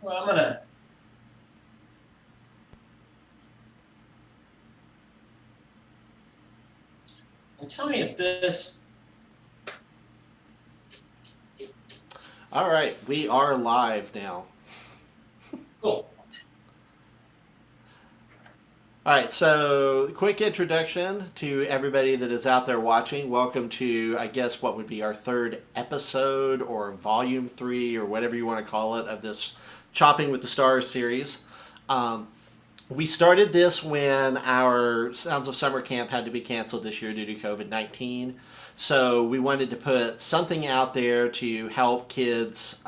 Well, I'm gonna and tell me if this. All right, we are live now. Cool. All right, so quick introduction to everybody that is out there watching. Welcome to, I guess, what would be our third episode or volume three or whatever you want to call it of this Chopping with the Stars series. Um, we started this when our Sounds of Summer camp had to be canceled this year due to COVID-19. So we wanted to put something out there to help kids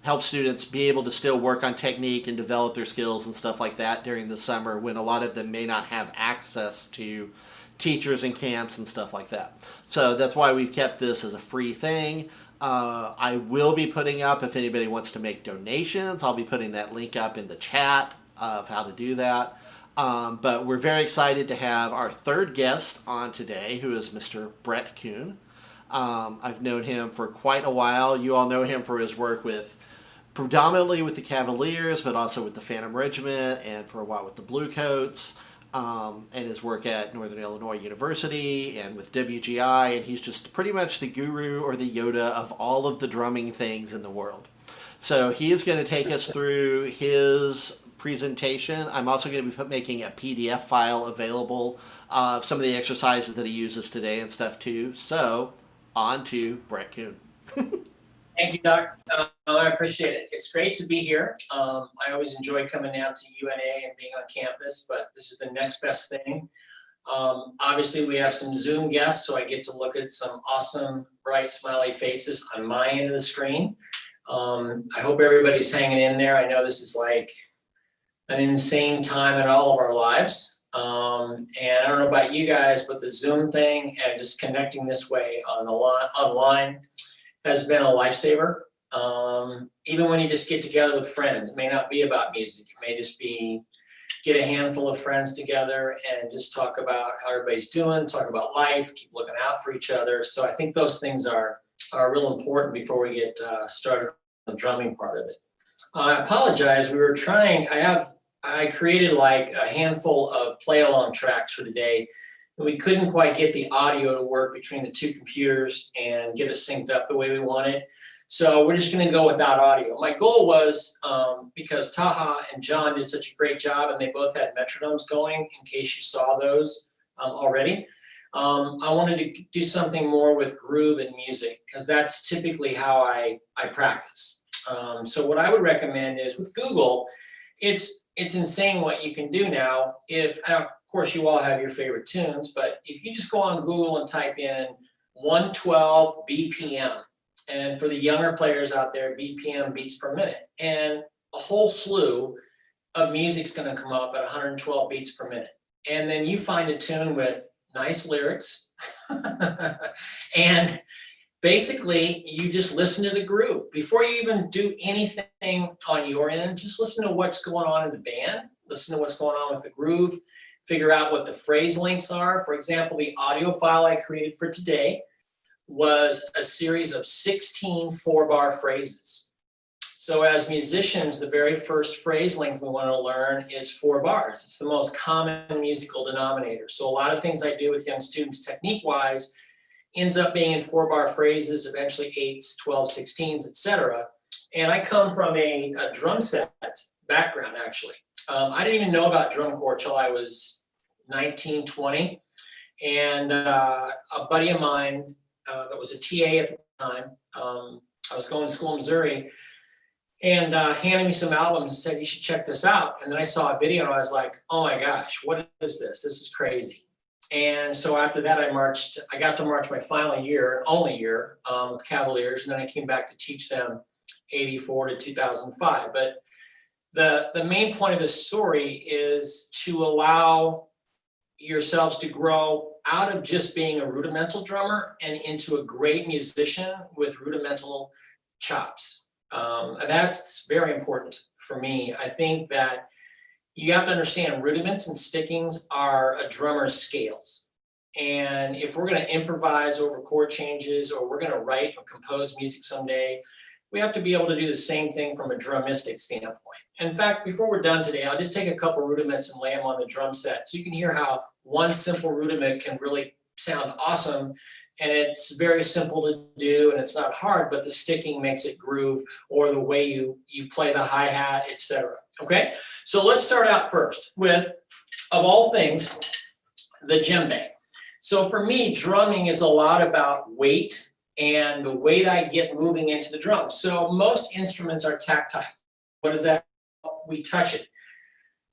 help students be able to still work on technique and develop their skills and stuff like that during the summer when a lot of them may not have access to teachers and camps and stuff like that. So that's why we've kept this as a free thing. I will be putting up, if anybody wants to make donations, I'll be putting that link up in the chat of how to do that. But we're very excited to have our third guest on today, who is Mr. Brett Kuhn. I've known him for quite a while. You all know him for his work with predominantly with the Cavaliers, but also with the Phantom Regiment and for a while with the Bluecoats, and his work at Northern Illinois University and with WGI. And he's just pretty much the guru or the Yoda of all of the drumming things in the world. So he is going to take us through his presentation. I'm also going to be making a PDF file available of some of the exercises that he uses today and stuff too. So on to Brett Kuhn. Thank you, Doc. I appreciate it. It's great to be here. I always enjoy coming down to UNA and being on campus, but this is the next best thing. Obviously, we have some Zoom guests, so I get to look at some awesome, bright, smiley faces on my end of the screen. I hope everybody's hanging in there. I know this is like an insane time in all of our lives. And I don't know about you guys, but the Zoom thing and just connecting this way on the online has been a lifesaver. Even when you just get together with friends, it may not be about music. It may just be get a handful of friends together and just talk about how everybody's doing, talk about life, keep looking out for each other. So I think those things are real important before we get started on the drumming part of it. I apologize. We were trying. I created like a handful of play along tracks for today. We couldn't quite get the audio to work between the two computers and get it synced up the way we wanted. So we're just going to go without audio. My goal was, because Taha and John did such a great job and they both had metronomes going, in case you saw those already, I wanted to do something more with groove and music because that's typically how I practice. So what I would recommend is with Google, it's insane what you can do now. If, of course, you all have your favorite tunes, but if you just go on Google and type in 112 BPM, and for the younger players out there, BPM, beats per minute, and a whole slew of music's going to come up at 112 beats per minute. And then you find a tune with nice lyrics and basically you just listen to the groove before you even do anything on your end. Just listen to what's going on in the band, listen to what's going on with the groove, figure out what the phrase links are. For example, the audio file I created for today was a series of 16 4-bar phrases. So as musicians, the very first phrase length we want to learn is 4 bars. It's the most common musical denominator. So a lot of things I do with young students technique-wise ends up being in 4-bar phrases, eventually 8s, 12, 16s, etc. And I come from a drum set background, actually. I didn't even know about drum corps till I was 19, 20. And a buddy of mine that was a TA at the time, I was going to school in Missouri, and handed me some albums and said, you should check this out. And then I saw a video and I was like, oh my gosh, what is this? This is crazy. And so after that, I got to march my final year, only year, with Cavaliers, and then I came back to teach them 84 to 2005. But the main point of this story is to allow yourselves to grow out of just being a rudimental drummer and into a great musician with rudimental chops. And that's very important for me. I think that you have to understand rudiments and stickings are a drummer's scales. And if we're going to improvise over chord changes or we're going to write or compose music someday, we have to be able to do the same thing from a drumistic standpoint. In fact, before we're done today, I'll just take a couple rudiments and lay them on the drum set so you can hear how one simple rudiment can really sound awesome. And it's very simple to do and it's not hard, but the sticking makes it groove, or the way you play the hi-hat, etc. Okay, so let's start out first with, of all things, the djembe. So for me, drumming is a lot about weight and the weight I get moving into the drum. So most instruments are tactile. What is that? We touch it.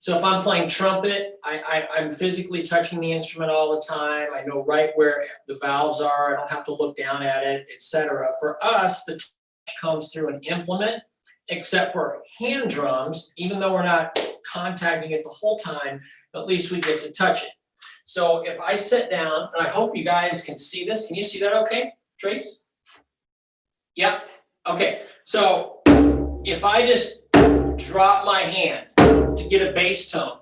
So if I'm playing trumpet, I'm physically touching the instrument all the time. I know right where the valves are. I don't have to look down at it, etc. For us, the touch comes through an implement, except for hand drums. Even though we're not contacting it the whole time, at least we get to touch it. So if I sit down, and I hope you guys can see this. Can you see that okay, Trace? Yeah, okay. So if I just drop my hand to get a bass tone,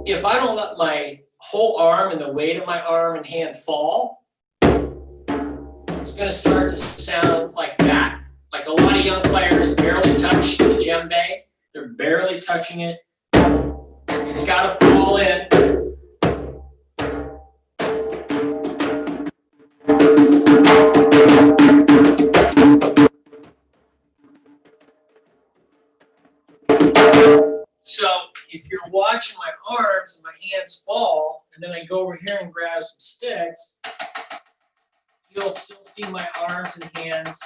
if I don't let my whole arm and the weight of my arm and hand fall, it's gonna start to sound like that. Like a lot of young players barely touch the djembe. They're barely touching it. It's gotta fall in. So if you're watching my arms and my hands fall, and then I go over here and grab some sticks, you'll still see my arms and hands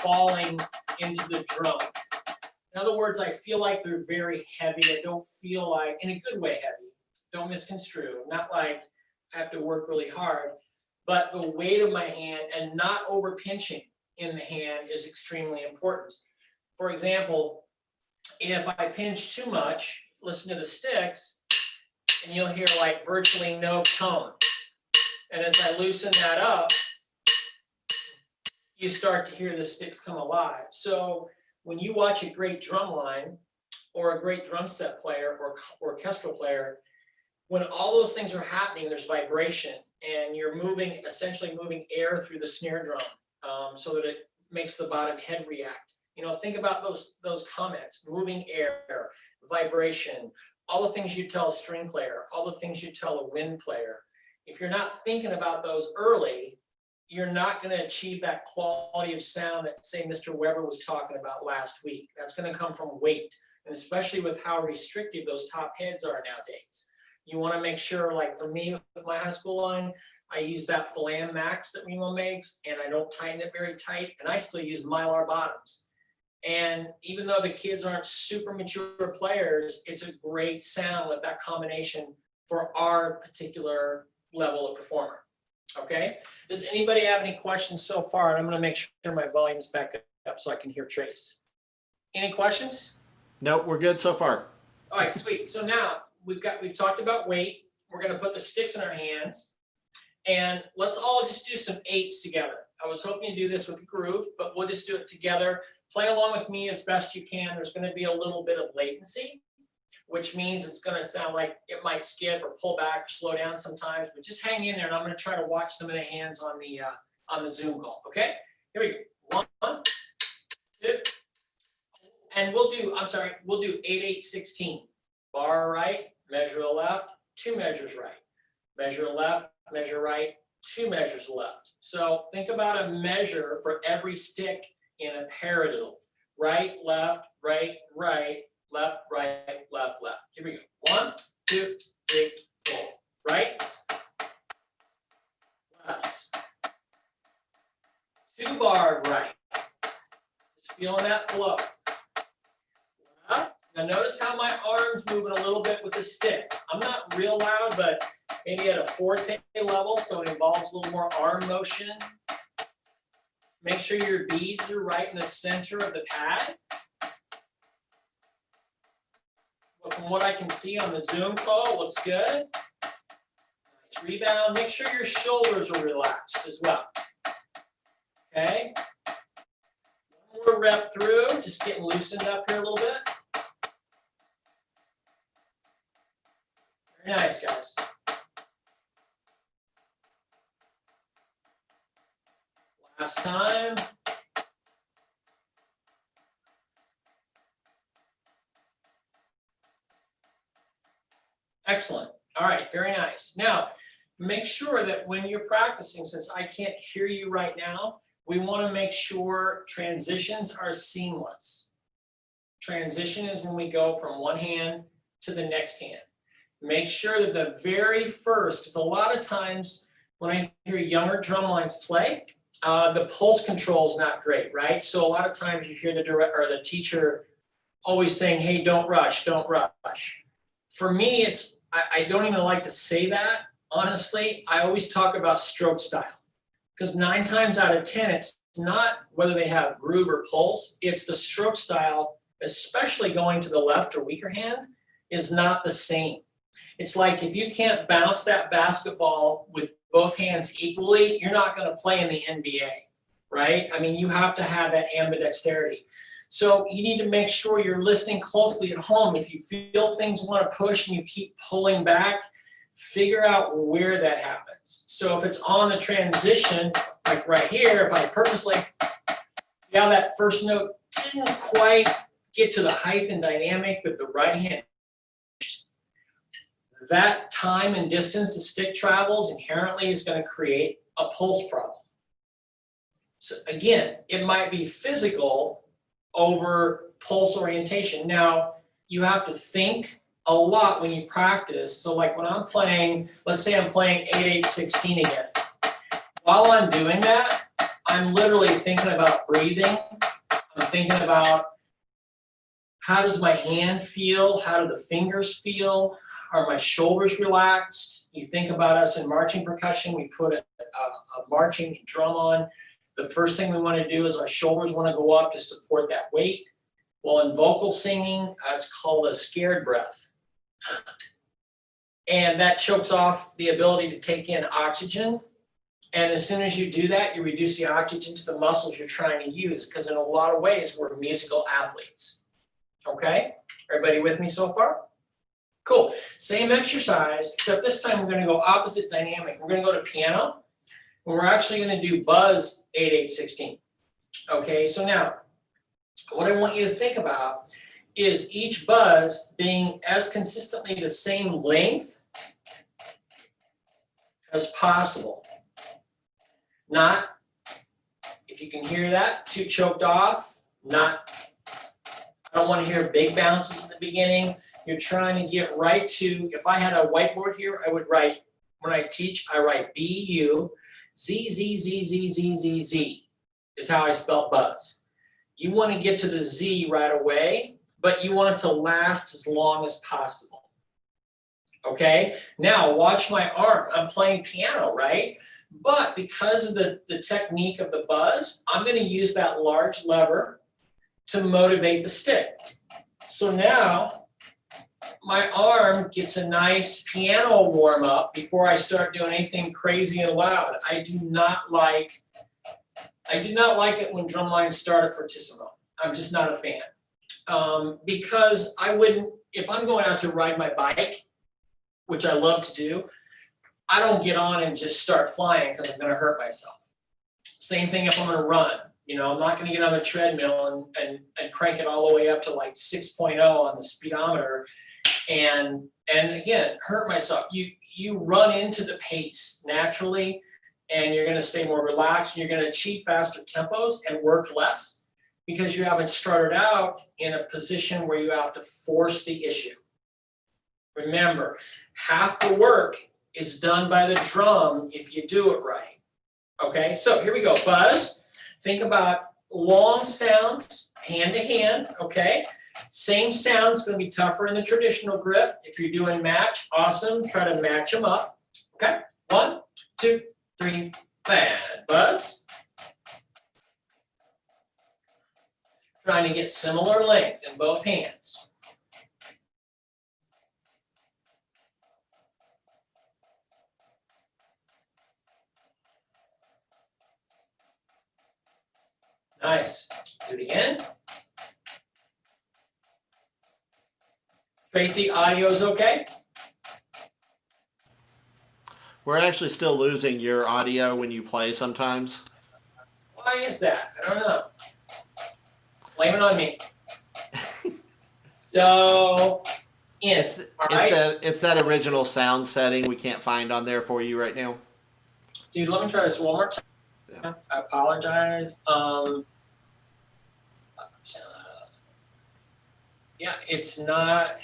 falling into the drum. In other words, I feel like they're very heavy. I don't feel like, in a good way, heavy. Don't misconstrue. Not like I have to work really hard, but the weight of my hand and not over pinching in the hand is extremely important. For example, if I pinch too much, listen to the sticks, and you'll hear like virtually no tone. And as I loosen that up, you start to hear the sticks come alive. So when you watch a great drum line or a great drum set player or orchestral player, when all those things are happening, there's vibration, and you're essentially moving air through the snare drum so that it makes the bottom head react. You know, think about those comments: moving air, vibration, all the things you tell a string player, all the things you tell a wind player. If you're not thinking about those early, you're not going to achieve that quality of sound that, say, Mr. Weber was talking about last week. That's going to come from weight, and especially with how restrictive those top heads are nowadays. You want to make sure, like for me, with my high school line, I use that Phalam Max that Remo makes, and I don't tighten it very tight, and I still use Mylar bottoms. And even though the kids aren't super mature players, it's a great sound with that combination for our particular level of performer. Okay? Does anybody have any questions so far? And I'm going to make sure my volume's back up so I can hear Trace. Any questions? Nope, we're good so far. All right, sweet. So now we've talked about weight. We're going to put the sticks in our hands, and let's all just do some eights together. I was hoping to do this with a groove, but we'll just do it together. Play along with me as best you can. There's going to be a little bit of latency, which means it's going to sound like it might skip or pull back or slow down sometimes, but just hang in there, and I'm going to try to watch some of the hands on the Zoom call. Okay, here we go. 1, 2, and we'll do 8/8/16. Bar right, measure to left, 2 measures right, measure left, measure right, 2 measures left. So think about a measure for every stick in a paradiddle. Right, left, right, right, left, right, left, left. Here we go. 1, 2, 3, 4. Right, left. 2 bar right. Just feeling that flow. Left. Now notice how my arm's moving a little bit with the stick. I'm not real loud, but maybe at a forte level, so it involves a little more arm motion. Make sure your beads are right in the center of the pad. Well, from what I can see on the Zoom call, it looks good. Nice rebound. Make sure your shoulders are relaxed as well. Okay. One more rep through, just getting loosened up here a little bit. Very nice, guys. Last time. Excellent. All right, very nice. Now, make sure that when you're practicing, since I can't hear you right now, we want to make sure transitions are seamless. Transition is when we go from one hand to the next hand. Make sure that the very first, because a lot of times when I hear younger drum lines play, the pulse control is not great, right? So a lot of times you hear the director or the teacher always saying, hey, don't rush, don't rush. For me, I don't even like to say that, honestly. I always talk about stroke style, because 9 times out of 10, it's not whether they have groove or pulse, it's the stroke style, especially going to the left or weaker hand, is not the same. It's like if you can't bounce that basketball with both hands equally, you're not going to play in the NBA, right? I mean, you have to have that ambidexterity. So you need to make sure you're listening closely at home. If you feel things want to push and you keep pulling back, figure out where that happens. So if it's on the transition, like right here, if I purposely, yeah, that first note didn't quite get to the height and dynamic with the right hand, that time and distance the stick travels inherently is going to create a pulse problem. So again, it might be physical over pulse orientation. Now, you have to think a lot when you practice. So like when I'm playing, let's say I'm playing 8/8/16 again. While I'm doing that, I'm literally thinking about breathing. I'm thinking about how does my hand feel? How do the fingers feel? Are my shoulders relaxed? You think about us in marching percussion, we put a marching drum on. The first thing we want to do is our shoulders want to go up to support that weight. Well, in vocal singing, it's called a scared breath. And that chokes off the ability to take in oxygen. And as soon as you do that, you reduce the oxygen to the muscles you're trying to use, because in a lot of ways, we're musical athletes. Okay? Everybody with me so far? Cool. Same exercise, except this time we're going to go opposite dynamic. We're going to go to piano. And we're actually going to do buzz 8/8/16. Okay, so now what I want you to think about is each buzz being as consistently the same length as possible. Not, if you can hear that, too choked off. Not, I don't want to hear big bounces at the beginning. You're trying to get right to, if I had a whiteboard here, I would write, when I teach, I write B-U, Z-Z-Z-Z-Z-Z-Z is how I spell buzz. You want to get to the Z right away, but you want it to last as long as possible. Okay? Now, watch my arm. I'm playing piano, right? But because of the technique of the buzz, I'm going to use that large lever to motivate the stick. So now, my arm gets a nice piano warm up before I start doing anything crazy and loud. I do not like it when drum lines start at fortissimo. I'm just not a fan. Because I wouldn't, if I'm going out to ride my bike, which I love to do, I don't get on and just start flying because I'm going to hurt myself. Same thing if I'm going to run. You know, I'm not going to get on the treadmill and crank it all the way up to like 6.0 on the speedometer and again, hurt myself. You run into the pace naturally, and you're going to stay more relaxed, and you're going to achieve faster tempos and work less because you haven't started out in a position where you have to force the issue. Remember, half the work is done by the drum if you do it right. Okay, so here we go. Buzz. Think about long sounds, hand to hand, okay? Same sound is going to be tougher in the traditional grip. If you're doing match, awesome. Try to match them up. Okay, 1, 2, 3, bad. Buzz. Trying to get similar length in both hands. Nice. Do it again. Tracy, audio's okay? We're actually still losing your audio when you play sometimes. Why is that? I don't know. Blame it on me. So in. All right, it's that original sound setting we can't find on there for you right now. dude. Let me try this one more time. Yeah. I apologize. Yeah, it's not.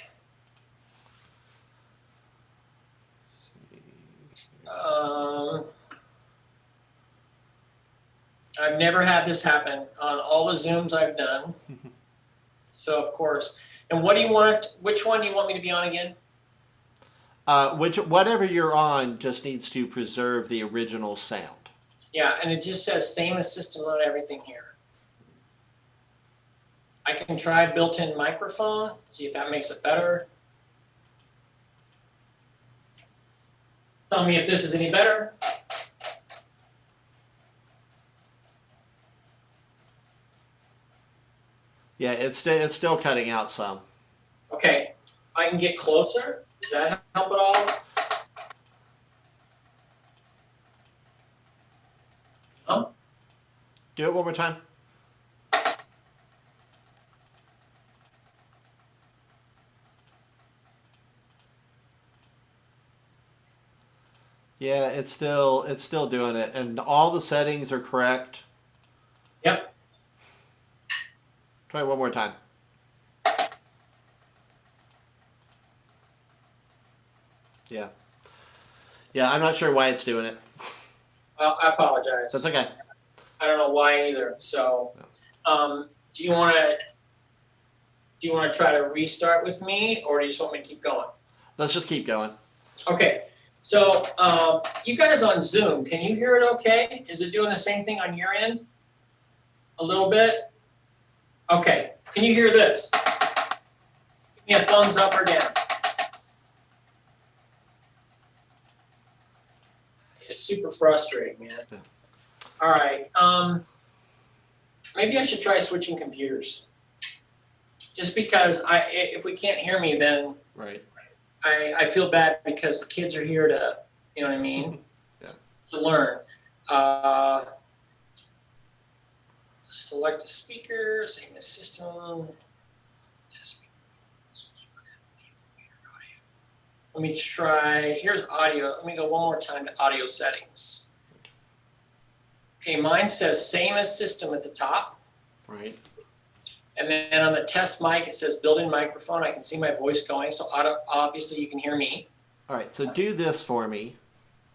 I've never had this happen on all the Zooms I've done. So of course. And what do you want? Which one do you want me to be on again? Whatever you're on just needs to preserve the original sound. Yeah, and it just says same as system on everything here. I can try built-in microphone, see if that makes it better. Tell me if this is any better. Yeah, it's still cutting out some. Okay, I can get closer. Does that help at all? Do it one more time. Yeah, it's still doing it, and all the settings are correct. Yep. Try it one more time. Yeah. Yeah, I'm not sure why it's doing it. Well, I apologize. That's okay. I don't know why either. So, do you want to try to restart with me, or do you just want me to keep going? Let's just keep going. Okay. So, you guys on Zoom, can you hear it okay? Is it doing the same thing on your end? A little bit? Okay. Can you hear this? Give me a thumbs up or down. It's super frustrating, man. Yeah. All right. Maybe I should try switching computers. Just because if we can't hear me, then Right. I feel bad because the kids are here to, you know what I mean? Yeah. To learn. Select the speaker, save the system. Let me try, here's audio. Let me go one more time to audio settings. Okay, mine says same as system at the top. Right. And then on the test mic, it says built-in microphone. I can see my voice going, so obviously you can hear me. All right, so do this for me.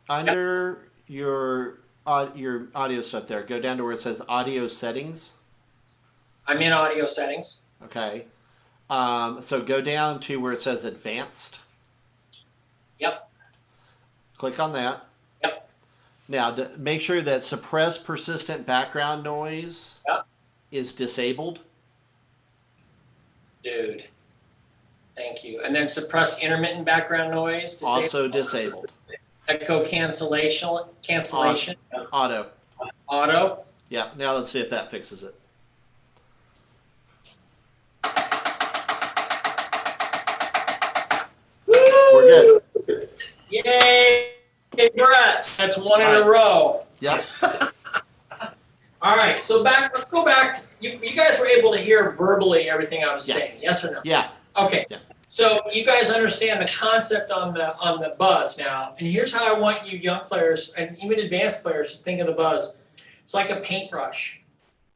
Under your audio stuff there, go down to where it says audio settings. I'm in audio settings. Okay. So go down to where it says advanced. Yep. Click on that. Yep. Now, make sure that suppress persistent background noise Yep. is disabled. Dude. Thank you. And then suppress intermittent background noise. Also disabled. Echo cancellation. Auto. Auto. Yeah, now let's see if that fixes it. Woo! We're good. Yay! Congrats. That's one in a row. Yep. All right, so let's go back. You guys were able to hear verbally everything I was saying, yes or no? Yeah. Okay. Yeah. So you guys understand the concept on the buzz now, and here's how I want you young players and even advanced players to think of the buzz. It's like a paintbrush,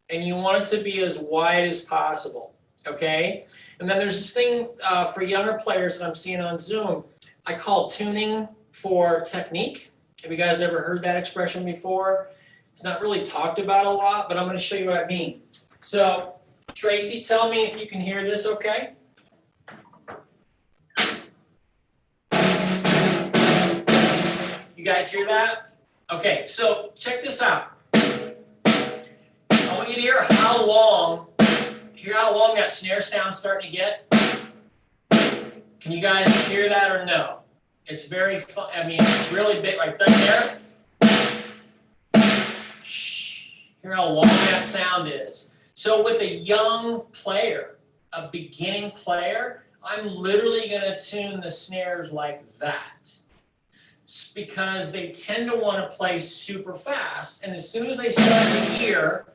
and you want it to be as wide as possible, okay? And then there's this thing for younger players that I'm seeing on Zoom, I call tuning for technique. Have you guys ever heard that expression before? It's not really talked about a lot, but I'm going to show you what I mean. So, Tracy, tell me if you can hear this okay? You guys hear that? Okay, so check this out. I want you to hear how long that snare sound's starting to get. Can you guys hear that or no? It's very fun. I mean, it's really big right there. Shh. Hear how long that sound is. So with a young player, a beginning player, I'm literally going to tune the snares like that. It's because they tend to want to play super fast, and as soon as they start to hear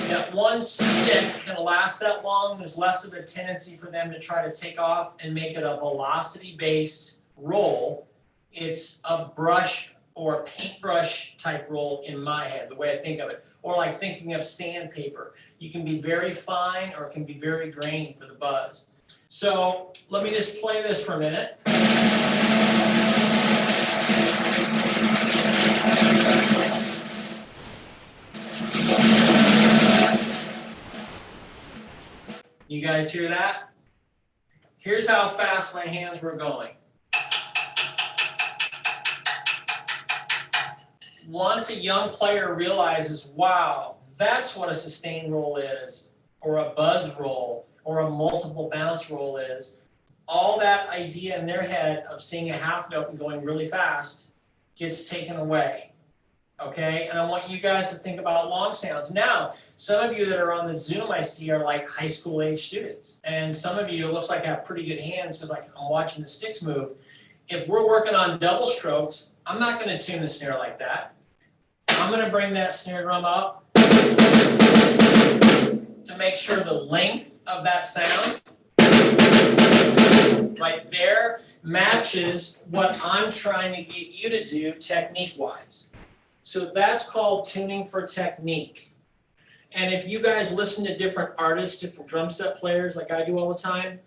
that one stick can last that long, there's less of a tendency for them to try to take off and make it a velocity-based roll. It's a brush or a paintbrush type roll in my head, the way I think of it. Or like thinking of sandpaper. You can be very fine or it can be very grainy for the buzz. So let me just play this for a minute. You guys hear that? Here's how fast my hands were going. Once a young player realizes, wow, that's what a sustained roll is, or a buzz roll, or a multiple bounce roll is, all that idea in their head of seeing a half note and going really fast gets taken away. Okay, and I want you guys to think about long sounds. Now, some of you that are on the Zoom I see are like high school age students. And some of you, it looks like have pretty good hands because like I'm watching the sticks move. If we're working on double strokes, I'm not gonna tune the snare like that. I'm gonna bring that snare drum up to make sure the length of that sound right there matches what I'm trying to get you to do technique-wise. So that's called tuning for technique. And if you guys listen to different artists, different drum set players like I do all the time,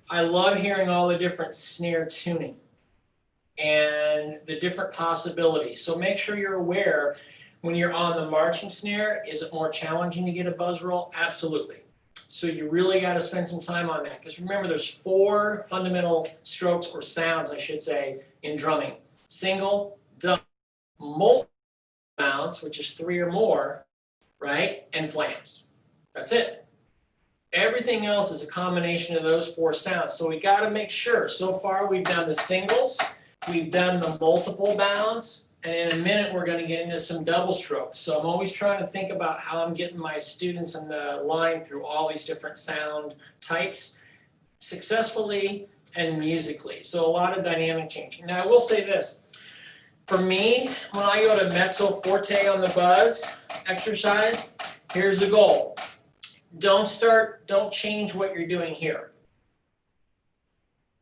I love hearing all the different snare tuning and the different possibilities. So make sure you're aware when you're on the marching snare, is it more challenging to get a buzz roll? Absolutely. So you really got to spend some time on that. Because remember, there's 4 fundamental strokes or sounds, I should say, in drumming. Single, double, multiple bounce, which is 3 or more, right? And flams. That's it. Everything else is a combination of those 4 sounds. So we got to make sure. So far, we've done the singles, we've done the multiple bounce, and in a minute, we're going to get into some double strokes. So I'm always trying to think about how I'm getting my students in the line through all these different sound types successfully and musically. So a lot of dynamic changing. Now, I will say this. For me, when I go to mezzo forte on the buzz exercise, here's the goal. Don't change what you're doing here.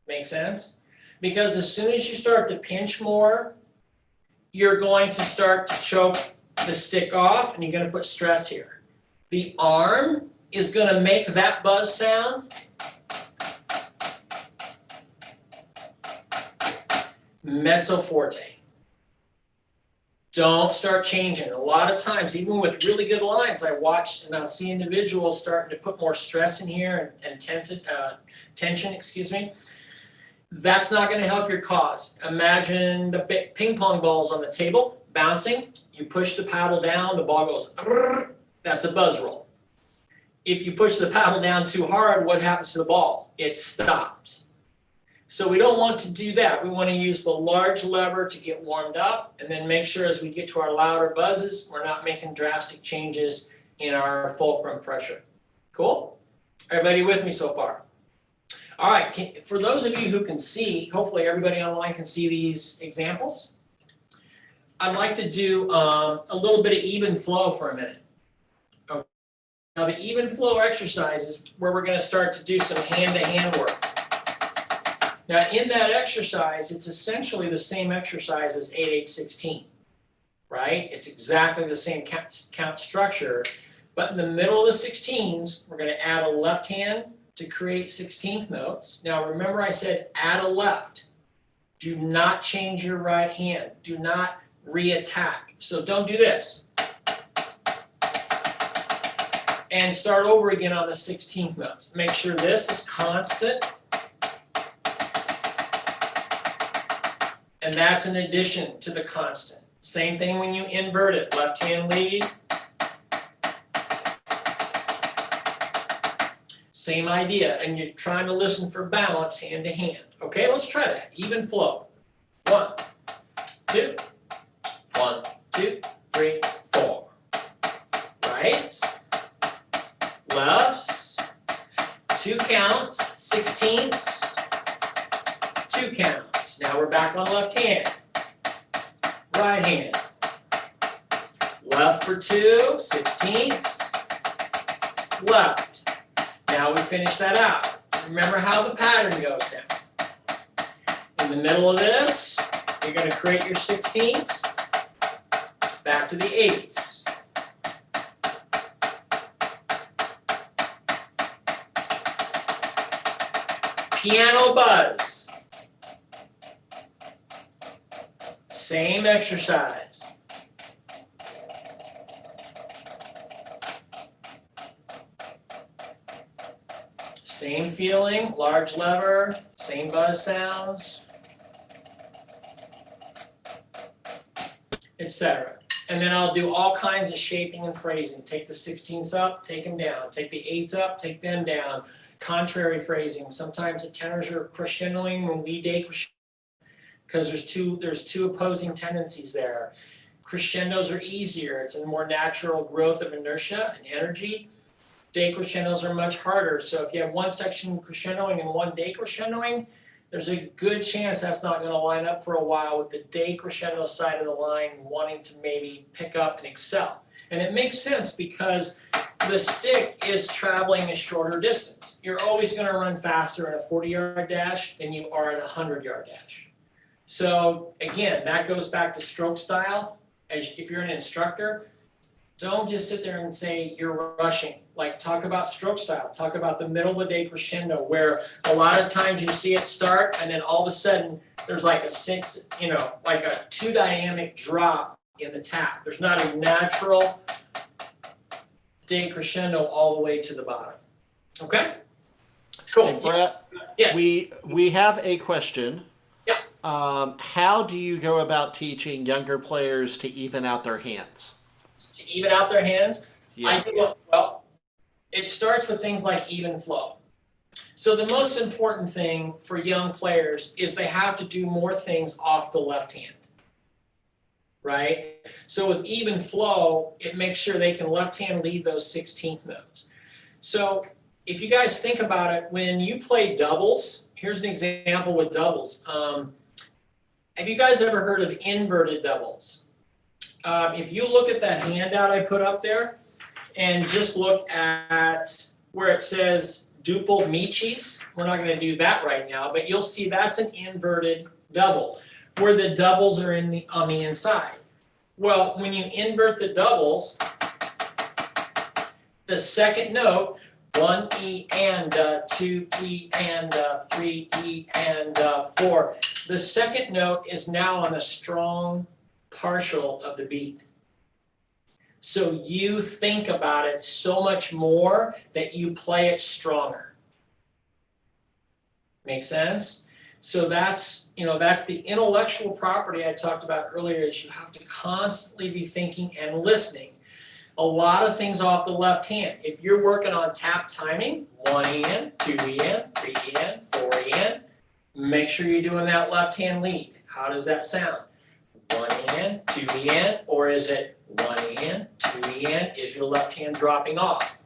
Make sense? Because as soon as you start to pinch more, you're going to start to choke the stick off and you're going to put stress here. The arm is going to make that buzz sound. Mezzo forte. Don't start changing. A lot of times, even with really good lines, I watch and I'll see individuals starting to put more stress in here and tension, excuse me. That's not going to help your cause. Imagine the ping pong balls on the table, bouncing. You push the paddle down, the ball goes, that's a buzz roll. If you push the paddle down too hard, what happens to the ball? It stops. So we don't want to do that. We want to use the large lever to get warmed up and then make sure as we get to our louder buzzes, we're not making drastic changes in our fulcrum pressure. Cool? Everybody with me so far? All right, for those of you who can see, hopefully everybody online can see these examples. I'd like to do a little bit of even flow for a minute. Okay. Now the even flow exercise is where we're going to start to do some hand-to-hand work. Now in that exercise, it's essentially the same exercise as 8/8-16, right? It's exactly the same count structure, but in the middle of the 16s, we're going to add a left hand to create 16th notes. Now remember I said add a left. Do not change your right hand. Do not re-attack. So don't do this. And start over again on the 16th notes. Make sure this is constant. And that's an addition to the constant. Same thing when you invert it. Left hand lead. Same idea. And you're trying to listen for balance hand to hand. Okay, let's try that. Even flow. 1, 2. 1, 2, 3, 4. Rights. Lefts. 2 counts. 16ths. 2 counts. Now we're back on left hand. Right hand. Left for 2, 16ths. half left. Now we finish that out. Remember how the pattern goes now. In the middle of this, you're going to create your 16ths, back to the 8ths. Piano buzz. Same exercise. Same feeling, large lever, same buzz sounds, etc. And then I'll do all kinds of shaping and phrasing. Take the 16ths up, take them down. Take the 8ths up, take them down. Contrary phrasing. Sometimes the tenors are crescendoing when we decrescendo, because there's two opposing tendencies there. Crescendos are easier. It's a more natural growth of inertia and energy. Decrescendos are much harder. So if you have one section crescendoing and one decrescendoing, there's a good chance that's not going to line up for a while, with the decrescendo side of the line wanting to maybe pick up and excel. And it makes sense because the stick is traveling a shorter distance. You're always going to run faster in a 40-yard dash than you are in a 100-yard dash. So again, that goes back to stroke style. If you're an instructor, don't just sit there and say you're rushing. Like, talk about stroke style. Talk about the middle of the decrescendo, where a lot of times you see it start and then all of a sudden there's like like a 2 dynamic drop in the tap. There's not a natural decrescendo all the way to the bottom. Okay? Cool. Hey, Brett, yes. We have a question. Yeah. How do you go about teaching younger players to even out their hands? To even out their hands? Yeah. Well, it starts with things like even flow. So the most important thing for young players is they have to do more things off the left hand, right? So with even flow, it makes sure they can left hand lead those 16th notes. So if you guys think about it, when you play doubles, here's an example with doubles. Have you guys ever heard of inverted doubles? If you look at that handout I put up there and just look at where it says duple micis, we're not going to do that right now, but you'll see that's an inverted double where the doubles are on the inside. Well, when you invert the doubles, the second note, 1 E and 2 E and 3 E and 4, the second note is now on a strong partial of the beat. So you think about it so much more that you play it stronger. Make sense? So that's the intellectual property I talked about earlier, is you have to constantly be thinking and listening. A lot of things off the left hand. If you're working on tap timing, 1 EN, 2 EN, 3 EN, 4 EN, make sure you're doing that left hand lead. How does that sound? 1 EN, 2 EN, or is it 1 EN, 2 EN? Is your left hand dropping off?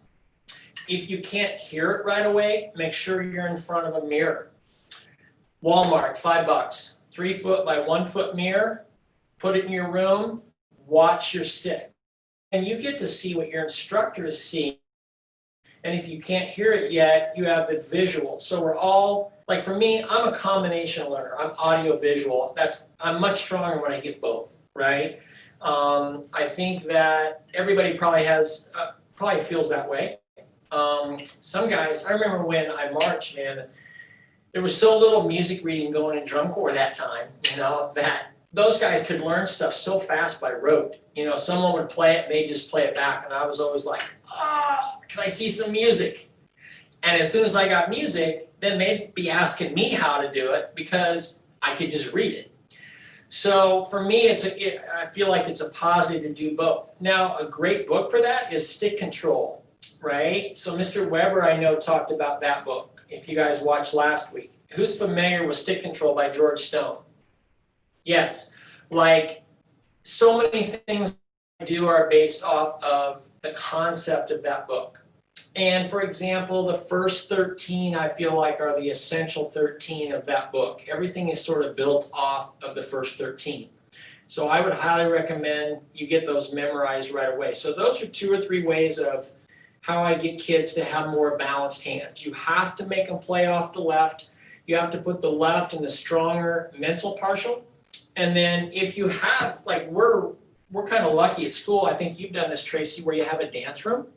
If you can't hear it right away, make sure you're in front of a mirror. Walmart, $5, 3 foot by 1 foot mirror. Put it in your room. Watch your stick, and you get to see what your instructor is seeing. And if you can't hear it yet, you have the visual. So we're all, like for me, I'm a combination learner. I'm audio visual. I'm much stronger when I get both, right? I think that everybody probably feels that way. Some guys, I remember when I marched, man, there was so little music reading going in drum corps that time, that those guys could learn stuff so fast by rote. Someone would play it and they'd just play it back. And I was always like, can I see some music? And as soon as I got music, then they'd be asking me how to do it because I could just read it. So for me, I feel like it's a positive to do both. Now, a great book for that is Stick Control, right? So Mr. Weber, I know, talked about that book. If you guys watched last week, who's familiar with Stick Control by George Stone? Yes, like so many things I do are based off of the concept of that book. And for example, the first 13 I feel like are the essential 13 of that book. Everything is sort of built off of the first 13. So I would highly recommend you get those memorized right away. So those are 2 or 3 ways of how I get kids to have more balanced hands. You have to make them play off the left. You have to put the left in the stronger mental partial. And then if you have, like, we're kind of lucky at school. I think you've done this, Tracy, where you have a dance room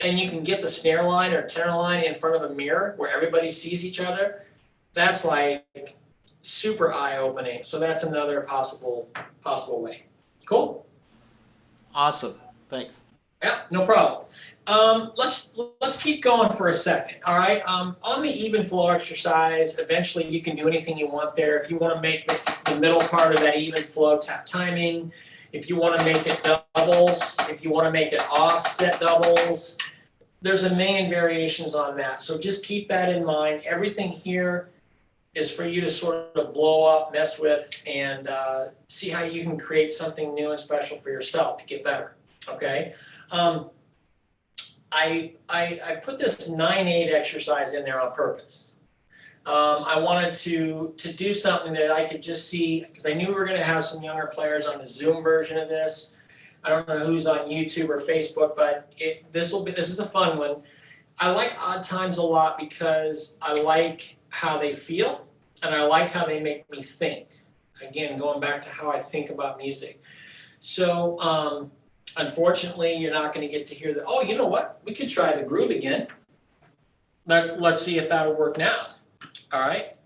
and you can get the snare line or tenor line in front of a mirror where everybody sees each other. That's like super eye-opening. So that's another possible way. Cool? Awesome. Thanks. Yeah, no problem. Let's keep going for a second. All right. On the even flow exercise, eventually you can do anything you want there. If you want to make the middle part of that even flow timing, if you want to make it doubles, if you want to make it offset doubles, there's a million variations on that. So just keep that in mind. Everything here is for you to sort of blow up, mess with, and see how you can create something new and special for yourself to get better. Okay. I put this 9/8 exercise in there on purpose. I wanted to do something that I could just see, because I knew we were going to have some younger players on the Zoom version of this. I don't know who's on YouTube or Facebook, but this is a fun one. I like odd times a lot because I like how they feel and I like how they make me think. Again, going back to how I think about music. So unfortunately, you're not going to get to hear the, oh, you know what? We could try the groove again. Let's see if that'll work now. All right.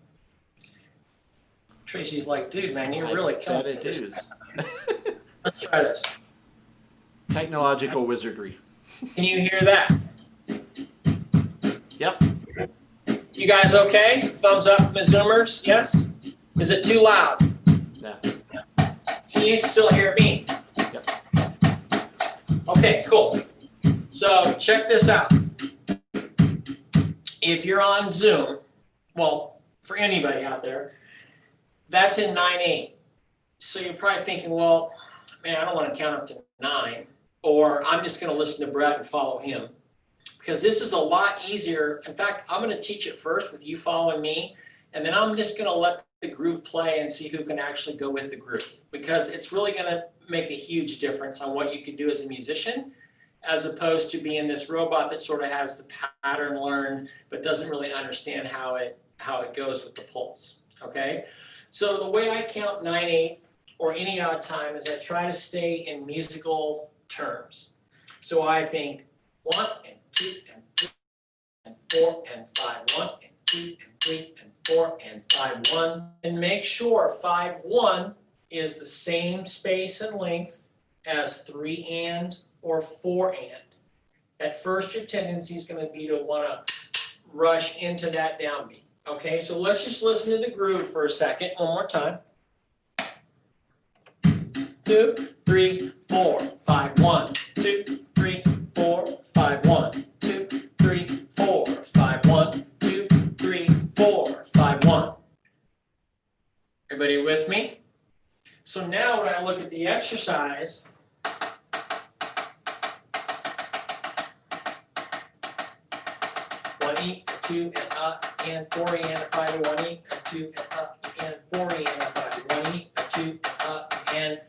Tracy's like, dude, man, you're really killing it. Let's try this. Technological wizardry. Can you hear that? Yep. You guys okay? Thumbs up from the Zoomers? Yes? Is it too loud? Yeah. Can you still hear me? Yep. Okay, cool. So check this out. If you're on Zoom, well, for anybody out there, that's in 9/8. So you're probably thinking, well, man, I don't want to count up to 9, or I'm just going to listen to Brett and follow him. Because this is a lot easier. In fact, I'm going to teach it first with you following me, and then I'm just going to let the groove play and see who can actually go with the groove. Because it's really going to make a huge difference on what you can do as a musician, as opposed to being this robot that sort of has the pattern learned, but doesn't really understand how it goes with the pulse, okay? So the way I count 9/8 or any odd time is I try to stay in musical terms. So I think 1 and 2 and 3 and 4 and 5, 1 and 2 and 3 and 4 and 5, 1, and make sure 5, 1 is the same space and length as 3 and or 4 and. At first, your tendency is going to be to want to rush into that downbeat. Okay, so let's just listen to the groove for a second. One more time. 2, 3, 4, 5, 1, 2, 3, 4, 5, 1, 2, 3, 4, 5, 1, 2, 3, 4, 5, 1. Everybody with me? So now when I look at the exercise, one E, 2 and up, and 4 and 5, 1 E, 2 and up, and 4 and 5, 1 E, 2 and up, and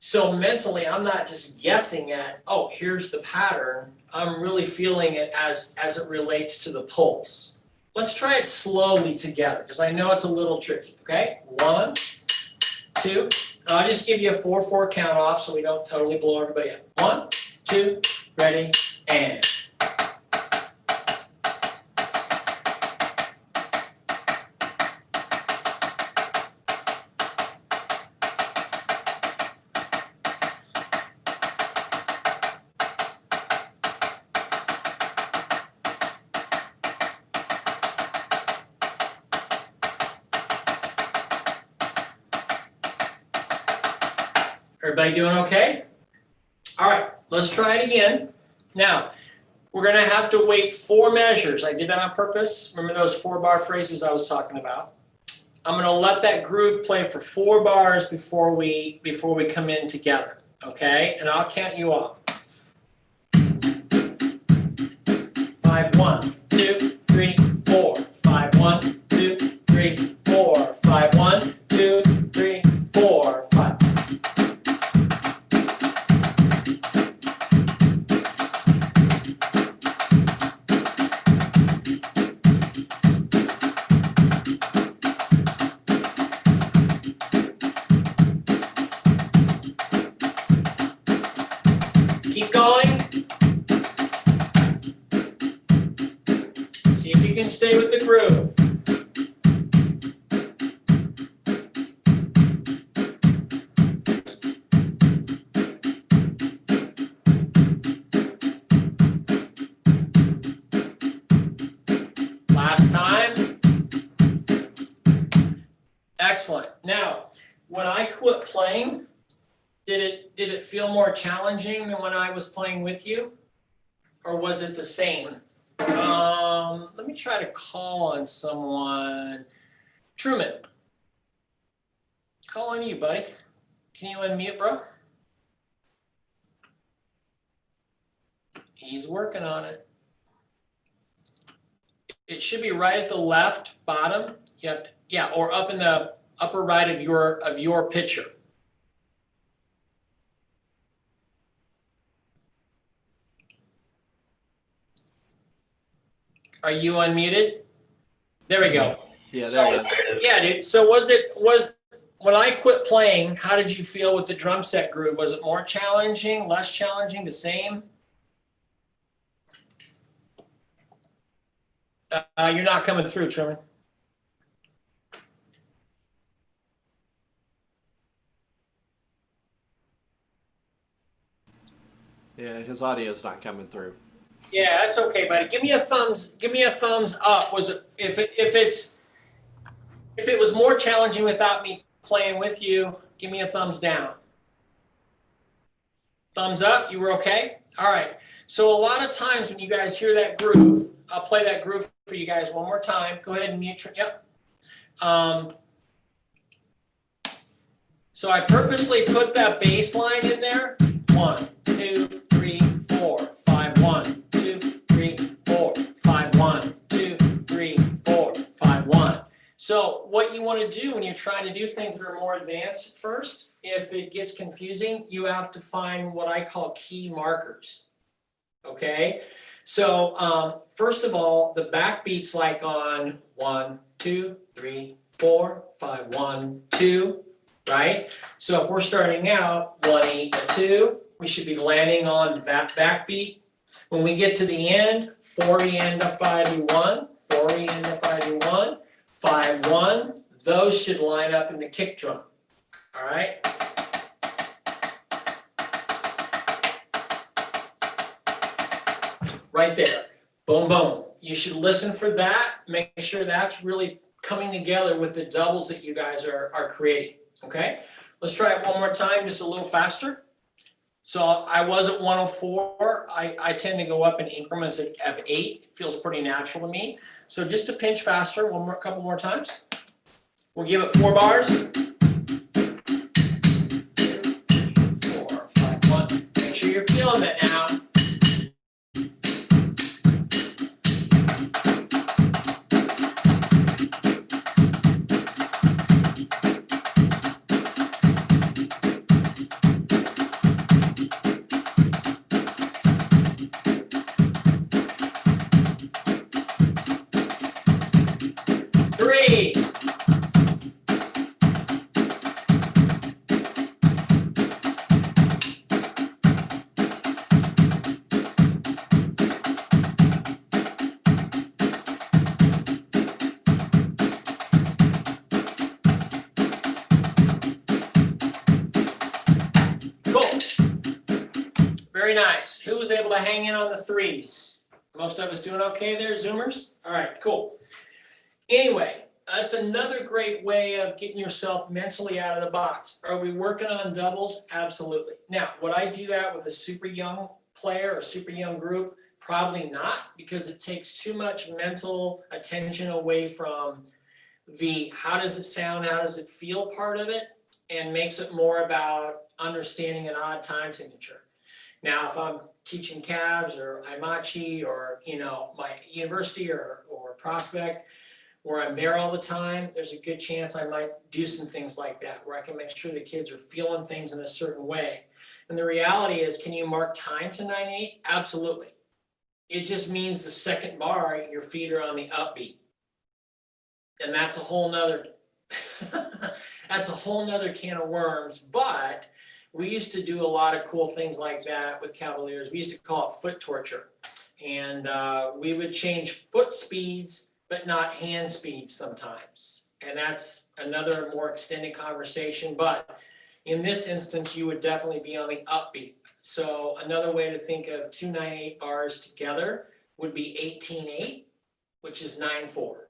so mentally, I'm not just guessing at, oh, here's the pattern. I'm really feeling it as it relates to the pulse. Let's try it slowly together, because I know it's a little tricky, okay? 1, 2, and I'll just give you a 4/4 count off so we don't totally blow everybody up. 1, 2, ready, and. Everybody doing okay? All right, let's try it again. Now, we're going to have to wait 4 measures. I did that on purpose. Remember those 4-bar phrases I was talking about? I'm going to let that groove play for 4 bars before we come in together, okay? And I'll count you off. 5, 1, 2, 3, 4. 5, 1, 2, 3, 4. 5, 1, 2, 3, 4, 5. you can stay with the groove. Last time. Excellent. Now, when I quit playing, did it feel more challenging than when I was playing with you? Or was it the same? Let me try to call on someone. Truman, call on you, buddy. Can you unmute, bro? He's working on it. It should be right at the left bottom. You have to, yeah, or up in the upper right of your picture. Are you unmuted? There we go. Yeah, there it is. Yeah, dude. So was when I quit playing, how did you feel with the drum set groove? Was it more challenging, less challenging, the same? You're not coming through, Truman. Yeah, his audio's not coming through. Yeah, that's okay, buddy. Give me a thumbs up. Was it if it was more challenging without me playing with you, give me a thumbs down. Thumbs up, you were okay? All right. So a lot of times when you guys hear that groove, I'll play that groove for you guys one more time. Go ahead and mute. Yep. So I purposely put that bass line in there. 1, 2, 3, 4, 5, 1, 2, 3, 4, 5, 1, 2, 3, 4, 5, 1. So what you want to do when you're trying to do things that are more advanced first, if it gets confusing, you have to find what I call key markers. Okay? So first of all, the backbeat's like on 1, 2, 3, 4, 5, 1, 2, right? So if we're starting out 1, 8, 2, we should be landing on that backbeat. When we get to the end, 4 end to 5 1, 4 end to 5 1, 5 1. Those should line up in the kick drum. All right. Right there. Boom, boom. You should listen for that. Make sure that's really coming together with the doubles that you guys are creating. Okay? Let's try it one more time, just a little faster. So I was at 104. I tend to go up in increments of 8. It feels pretty natural to me. So just a pinch faster, couple more times. We'll give it 4 bars. 2, 4, 5, 1. Make sure you're feeling it now. Very nice. Who was able to hang in on the 3s? Most of us doing okay there, Zoomers? All right, cool. Anyway, that's another great way of getting yourself mentally out of the box. Are we working on doubles? Absolutely. Now, would I do that with a super young player or super young group? Probably not, because it takes too much mental attention away from the how does it sound, how does it feel part of it, and makes it more about understanding an odd time signature. Now, if I'm teaching cabs or Imachi or, my university or prospect where I'm there all the time, there's a good chance I might do some things like that where I can make sure the kids are feeling things in a certain way. And the reality is, can you mark time to 9/8? Absolutely. It just means the second bar, your feet are on the upbeat. And that's a whole nother, can of worms, but we used to do a lot of cool things like that with Cavaliers. We used to call it foot torture. And we would change foot speeds, but not hand speeds sometimes. And that's another more extended conversation. But in this instance, you would definitely be on the upbeat. So another way to think of 2 9/8 bars together would be 18/8, which is 9/4.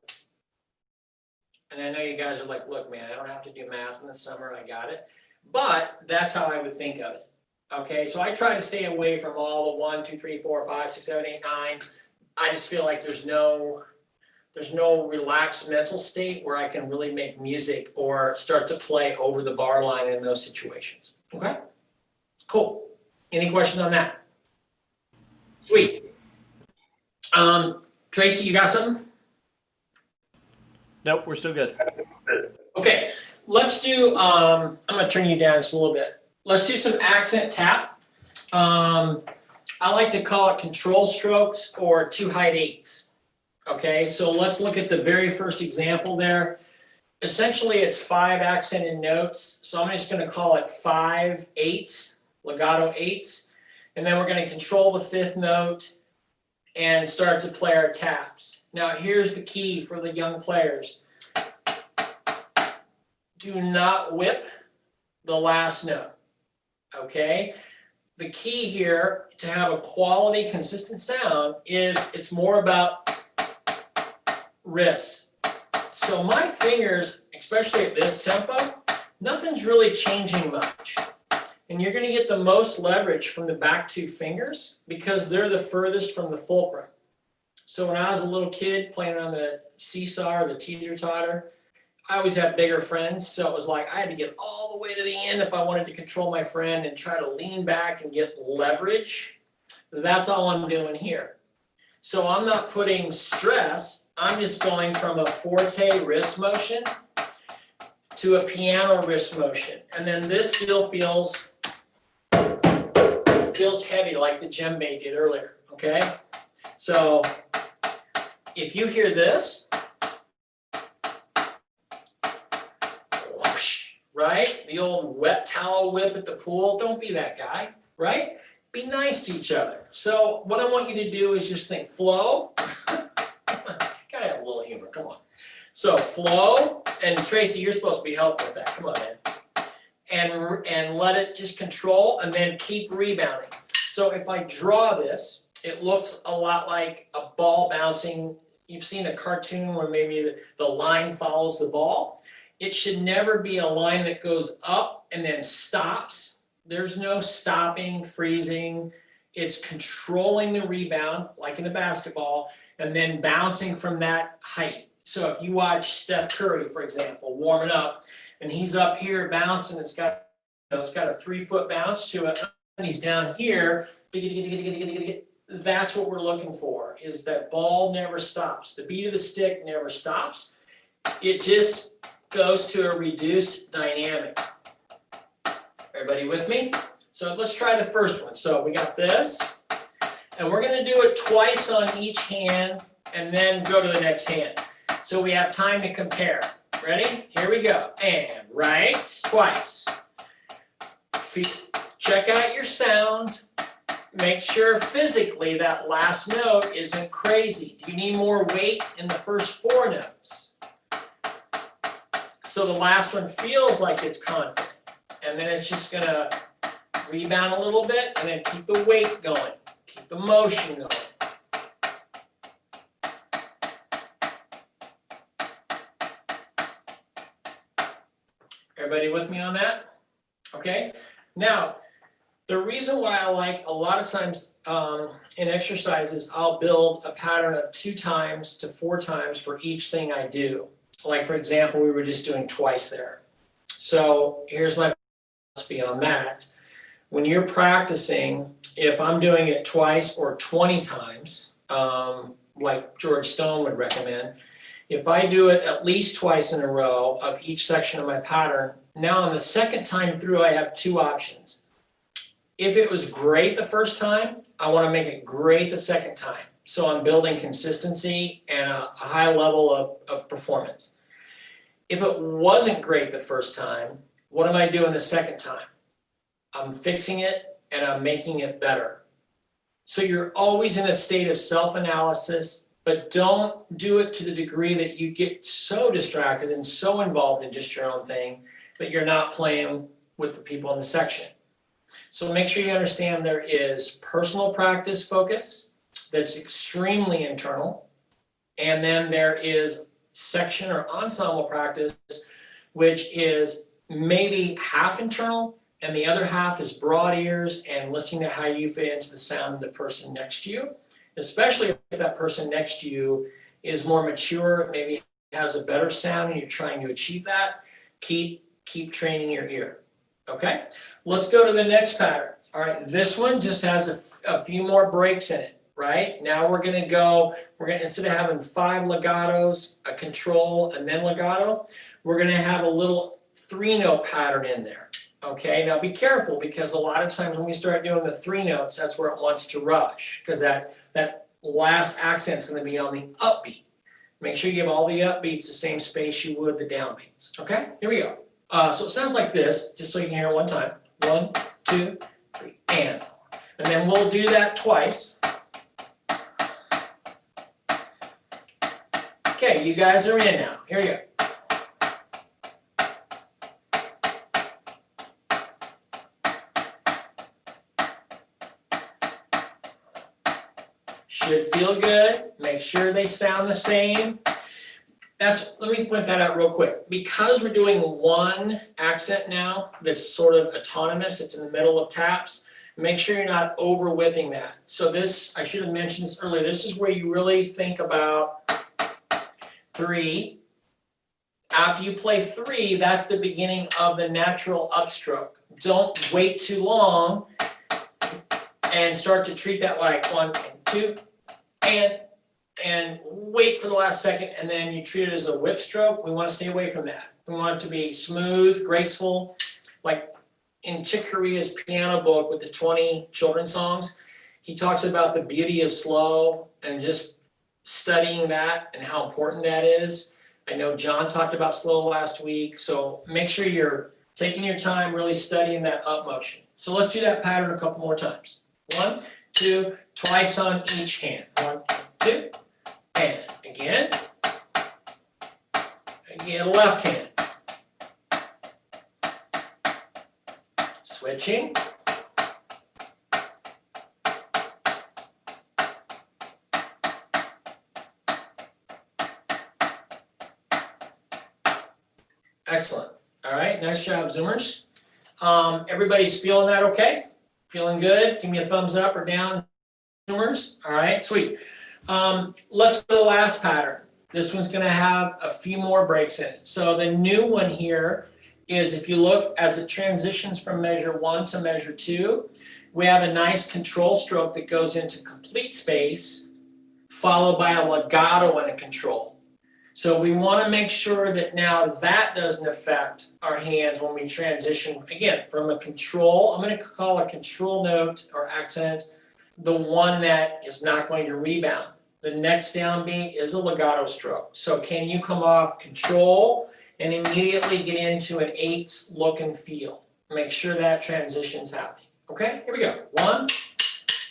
And I know you guys are like, look, man, I don't have to do math in the summer, I got it. But that's how I would think of it. Okay, so I try to stay away from all the 1, 2, 3, 4, 5, 6, 7, 8, 9. I just feel like there's no relaxed mental state where I can really make music or start to play over the bar line in those situations. Okay, cool. Any questions on that? Sweet. Tracy, you got something? Nope, we're still good. Okay, let's do, I'm gonna turn you down just a little bit. Let's do some accent tap. I like to call it control strokes or 2 height 8s. Okay, so let's look at the very first example there. Essentially, it's 5 accented notes. So I'm just gonna call it 5 8s, legato 8s. And then we're gonna control the 5th note and start to play our taps. Now, here's the key for the young players. Do not whip the last note, okay? The key here to have a quality, consistent sound is it's more about wrist. So my fingers, especially at this tempo, nothing's really changing much. And you're gonna get the most leverage from the back 2 fingers because they're the furthest from the fulcrum. So when I was a little kid playing on the seesaw or the teeter-totter, I always had bigger friends, so it was like I had to get all the way to the end if I wanted to control my friend and try to lean back and get leverage. That's all I'm doing here. So I'm not putting stress, I'm just going from a forte wrist motion to a piano wrist motion. And then this still feels heavy like the djembe did earlier, okay? So if you hear this, whoosh, right? The old wet towel whip at the pool, don't be that guy, right? Be nice to each other. So what I want you to do is just think flow. Gotta have a little humor, come on. So flow, and Tracy, you're supposed to be helping with that, come on, man. And let it just control and then keep rebounding. So if I draw this, it looks a lot like a ball bouncing. You've seen a cartoon where maybe the line follows the ball. It should never be a line that goes up and then stops. There's no stopping, freezing. It's controlling the rebound, like in the basketball, and then bouncing from that height. So if you watch Steph Curry, for example, warming up, and he's up here bouncing, it's got a 3-foot bounce to it, and he's down here, that's what we're looking for, is that ball never stops. The beat of the stick never stops. It just goes to a reduced dynamic. Everybody with me? So let's try the first one. So we got this, and we're gonna do it twice on each hand, and then go to the next hand. So we have time to compare. Ready? Here we go. And right, twice. Check out your sound. Make sure physically that last note isn't crazy. Do you need more weight in the first 4 notes? So the last one feels like it's confident. And then it's just gonna rebound a little bit and then keep the weight going. Keep the motion going. Everybody with me on that? Okay. Now, the reason why I like a lot of times in exercises, I'll build a pattern of 2 times to 4 times for each thing I do. Like for example, we were just doing twice there. So here's my philosophy on that. When you're practicing, if I'm doing it twice or 20 times, like George Stone would recommend, if I do it at least twice in a row of each section of my pattern, now on the second time through, I have 2 options. If it was great the first time, I want to make it great the second time. So I'm building consistency and a high level of performance. If it wasn't great the first time, what am I doing the second time? I'm fixing it and I'm making it better. So you're always in a state of self-analysis, but don't do it to the degree that you get so distracted and so involved in just your own thing that you're not playing with the people in the section. So make sure you understand there is personal practice focus that's extremely internal, and then there is section or ensemble practice, which is maybe half internal, and the other half is broad ears and listening to how you fit into the sound of the person next to you, especially if that person next to you is more mature, maybe has a better sound and you're trying to achieve that. Keep training your ear. Okay, let's go to the next pattern. All right, this one just has a few more breaks in it, right? Now we're gonna instead of having 5 legatos, a control, and then legato, we're gonna have a little 3-note pattern in there. Okay, now be careful, because a lot of times when we start doing the 3 notes, that's where it wants to rush, because that last accent's gonna be on the upbeat. Make sure you give all the upbeats the same space you would the downbeats. Okay, here we go. So it sounds like this, just so you can hear it one time. 1, 2, 3, and then we'll do that twice. Okay, you guys are in now. Here we go. Should feel good. Make sure they sound the same. Let me point that out real quick. Because we're doing one accent now that's sort of autonomous, it's in the middle of taps, make sure you're not over whipping that. So this, I should have mentioned this earlier, this is where you really think about 3. After you play 3, that's the beginning of the natural upstroke. Don't wait too long and start to treat that like 1 and 2 and wait for the last second, and then you treat it as a whip stroke. We want to stay away from that. We want it to be smooth, graceful, like in Chick Corea's piano book with the 20 children's songs. He talks about the beauty of slow and just studying that and how important that is. I know John talked about slow last week, so make sure you're taking your time really studying that up motion. So let's do that pattern a couple more times. 1, 2, twice on each hand. 1, 2, and again, left hand. Switching. Excellent. All right, nice job, Zoomers. Everybody's feeling that okay? Feeling good? Give me a thumbs up or down, Zoomers. All right, sweet. Let's go to the last pattern. This one's going to have a few more breaks in it. So the new one here is, if you look as it transitions from measure 1 to measure 2, we have a nice control stroke that goes into complete space, followed by a legato and a control. So we want to make sure that now that doesn't affect our hands when we transition, again, from a control. I'm going to call a control note or accent the one that is not going to rebound. The next downbeat is a legato stroke. So can you come off control and immediately get into an 8s look and feel? Make sure that transition's happening. Okay, here we go. 1,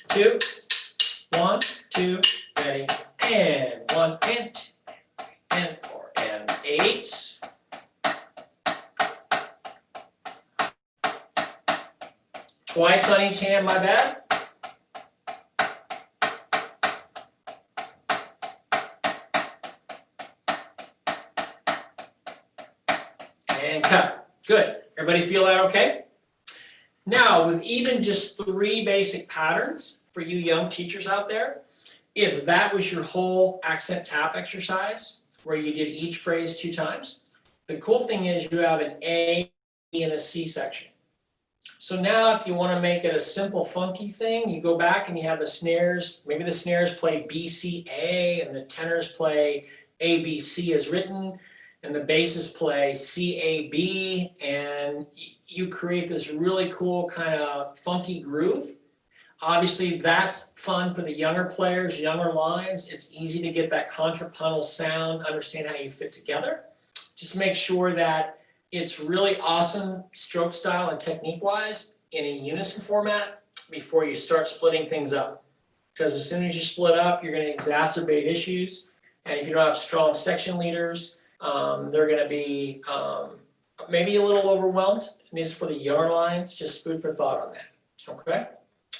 2, 1, 2, ready, and 1, and 2, and 4, and 8. Twice on each hand, my bad. And cut. Good. Everybody feel that okay? Now, with even just 3 basic patterns for you young teachers out there, if that was your whole accent tap exercise, where you did each phrase 2 times, the cool thing is you have an A, B, and a C section. So now if you want to make it a simple funky thing, you go back and you have the snares, maybe the snares play B, C, A, and the tenors play A, B, C as written, and the basses play C, A, B, and you create this really cool kind of funky groove. Obviously, that's fun for the younger players, younger lines. It's easy to get that contrapuntal sound, understand how you fit together. Just make sure that it's really awesome stroke style and technique-wise in a unison format before you start splitting things up. because as soon as you split up, you're going to exacerbate issues. And if you don't have strong section leaders, they're going to be maybe a little overwhelmed. And these are for the yarn lines, just food for thought on that. Okay,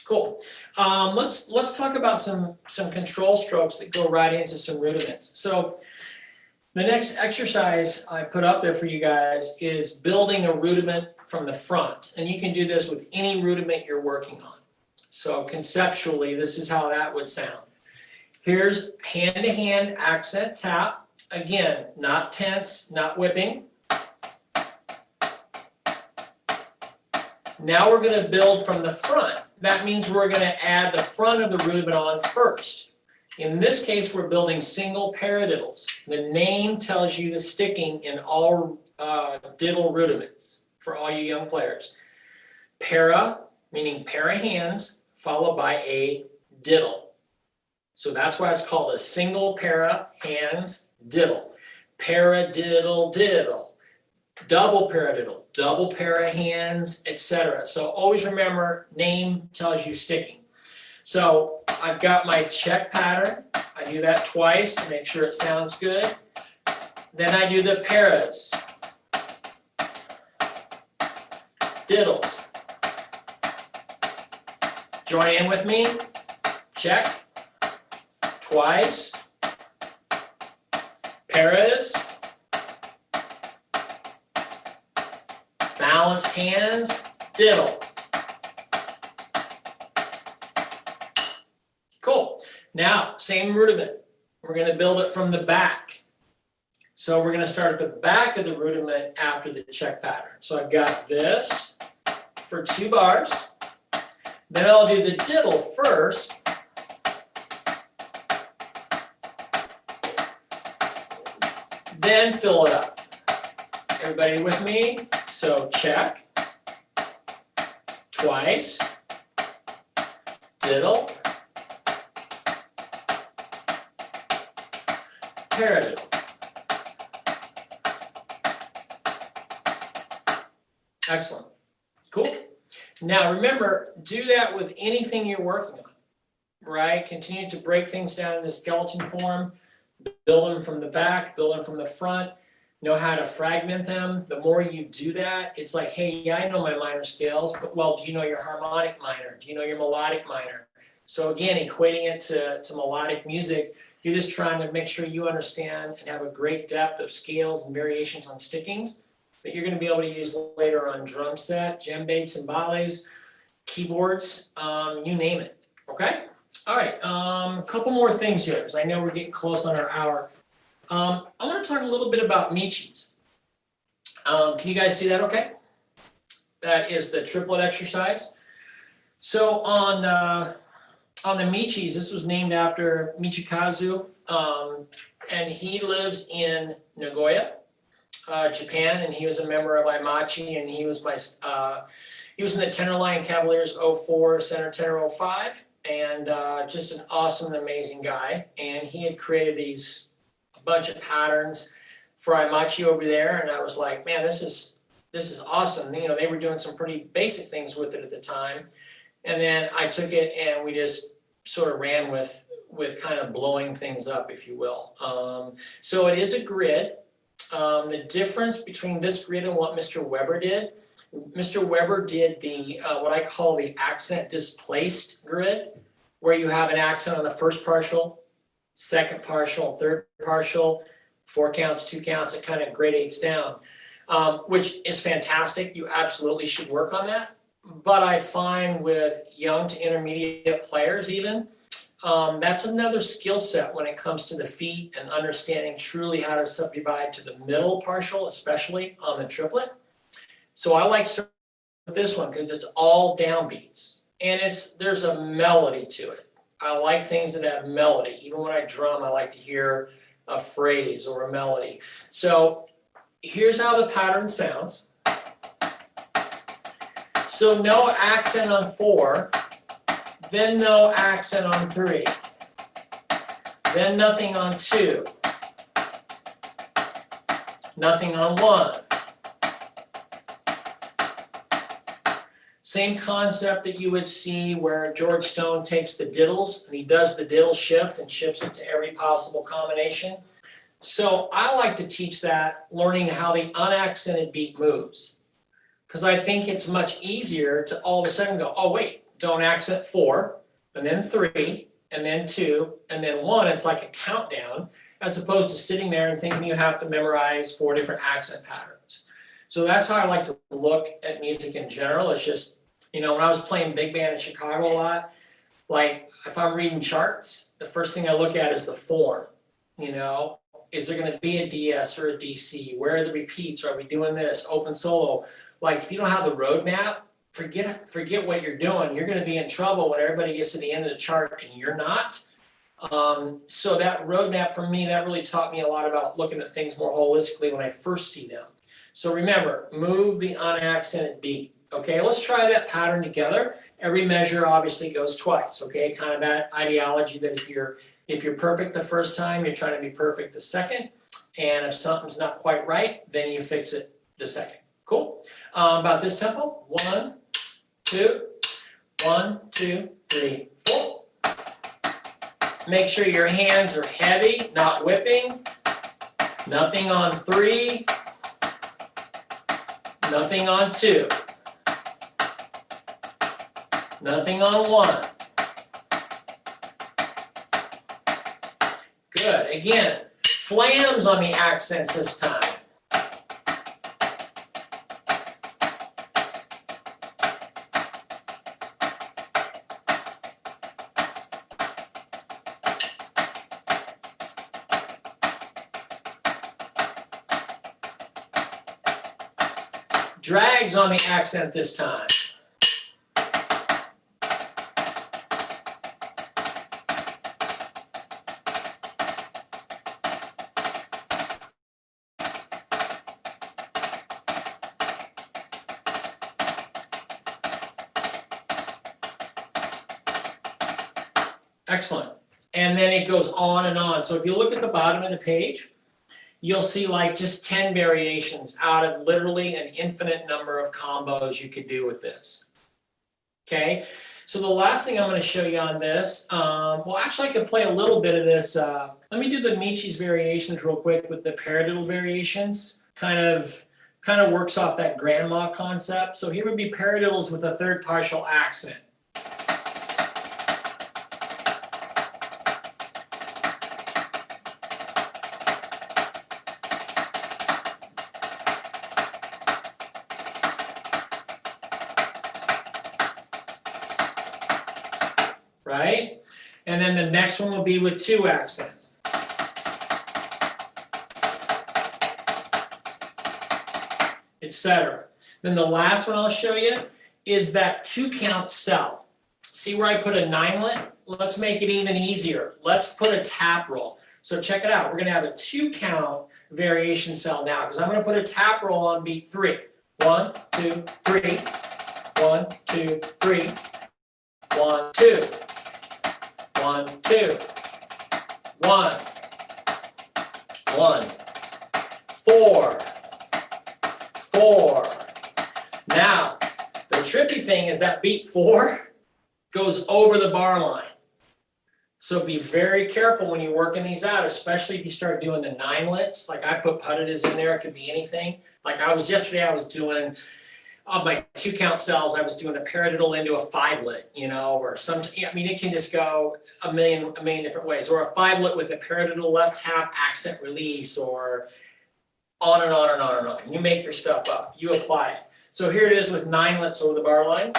cool. Let's talk about some control strokes that go right into some rudiments. So the next exercise I put up there for you guys is building a rudiment from the front. And you can do this with any rudiment you're working on. So conceptually, this is how that would sound. Here's hand-to-hand accent tap. Again, not tense, not whipping. Now we're going to build from the front. That means we're going to add the front of the rudiment on first. In this case, we're building single paradiddles. The name tells you the sticking in all diddle rudiments for all you young players. Para, meaning pair of hands, followed by a diddle. So that's why it's called a single para hands diddle. Paradiddle diddle. Double paradiddle, double pair of hands, etc. So always remember, name tells you sticking. So I've got my check pattern. I do that twice to make sure it sounds good. Then I do the paras. Diddles. Join in with me. Check. Twice. Paras. Balanced hands, diddle. Cool. Now, same rudiment. We're going to build it from the back. So we're going to start at the back of the rudiment after the check pattern. So I've got this for 2 bars. Then I'll do the diddle first. Then fill it up. Everybody with me? So check, twice, diddle, paradiddle. Excellent. Cool. Now remember, do that with anything you're working on, right? Continue to break things down in the skeleton form, build them from the back, build them from the front. Know how to fragment them. The more you do that, it's like, hey, yeah, I know my minor scales, but well, do you know your harmonic minor? Do you know your melodic minor? So again, equating it to melodic music, you're just trying to make sure you understand and have a great depth of scales and variations on stickings that you're going to be able to use later on drum set, djembe, timbales, keyboards, you name it. Okay? All right, a couple more things here, because I know we're getting close on our hour. I want to talk a little bit about michis. Can you guys see that okay? That is the triplet exercise. So on the michis, this was named after Michikazu, and he lives in Nagoya, Japan, and he was a member of Aimachi, and he was in the Tenderloin Cavaliers 04, center tenor 05, and just an awesome and amazing guy. And he had created these bunch of patterns for Aimachi over there, and I was like, man, this is awesome. You know, they were doing some pretty basic things with it at the time, and then I took it and we just sort of ran with kind of blowing things up, if you will. So it is a grid. The difference between this grid and what Mr. Weber did, Mr. Weber did the what I call the accent displaced grid, where you have an accent on the first partial, second partial, third partial, 4 counts, 2 counts, it kind of gradates down, which is fantastic. You absolutely should work on that. But I find with young to intermediate players even, that's another skill set when it comes to the feet and understanding truly how to subdivide to the middle partial, especially on the triplet. So I like starting with this one because it's all downbeats and there's a melody to it. I like things that have melody. Even when I drum, I like to hear a phrase or a melody. So here's how the pattern sounds. So no accent on 4, then no accent on 3, then nothing on 2, nothing on 1. Same concept that you would see where George Stone takes the diddles and he does the diddle shift and shifts it to every possible combination. So I like to teach that, learning how the unaccented beat moves. Because I think it's much easier to all of a sudden go, oh wait, don't accent 4, and then 3, and then 2, and then 1. It's like a countdown, as opposed to sitting there and thinking you have to memorize 4 different accent patterns. So that's how I like to look at music in general. It's just, when I was playing big band in Chicago a lot, like if I'm reading charts, the first thing I look at is the form. Is there going to be a DS or a DC? Where are the repeats? Are we doing this? Open solo? Like if you don't have the roadmap, forget what you're doing. You're going to be in trouble when everybody gets to the end of the chart and you're not. So that roadmap for me, that really taught me a lot about looking at things more holistically when I first see them. So remember, move the unaccented beat. Okay, let's try that pattern together. Every measure obviously goes twice. Okay, kind of that ideology that if you're perfect the first time, you're trying to be perfect the second. And if something's not quite right, then you fix it the second. Cool. About this tempo. 1, 2, 1, 2, 3, 4. Make sure your hands are heavy, not whipping. Nothing on 3. Nothing on 2. Nothing on 1. Good. Again, flams on the accents this time. Drags on the accent this time. Excellent. And then it goes on and on. So if you look at the bottom of the page, you'll see like just 10 variations out of literally an infinite number of combos you could do with this. Okay, so the last thing I'm going to show you on this, well, actually I could play a little bit of this. Let me do the Michi's variations real quick with the paradiddle variations. Kind of works off that grandma concept. So here would be paradiddles with a third partial accent. Right? And then the next one will be with 2 accents. Etc. Then the last one I'll show you is that 2-count cell. See where I put a 9-lit? Let's make it even easier. Let's put a tap roll. So check it out. We're going to have a 2-count variation cell now because I'm going to put a tap roll on beat 3. 1, 2, 3. 1, 2, 3. 1, 2. 1, 2, 1, 1, 4, 4. Now, the trippy thing is that beat 4 goes over the bar line. So be very careful when you're working these out, especially if you start doing the 9-lits. Like I put puttidas in there, it could be anything. Like yesterday I was doing on my 2-count cells, I was doing a paradiddle into a 5-lit, or it can just go a million different ways, or a 5-lit with a paradiddle left tap accent release, or on and on and on and on. You make your stuff up, you apply it. So here it is with 9-lits over the bar line.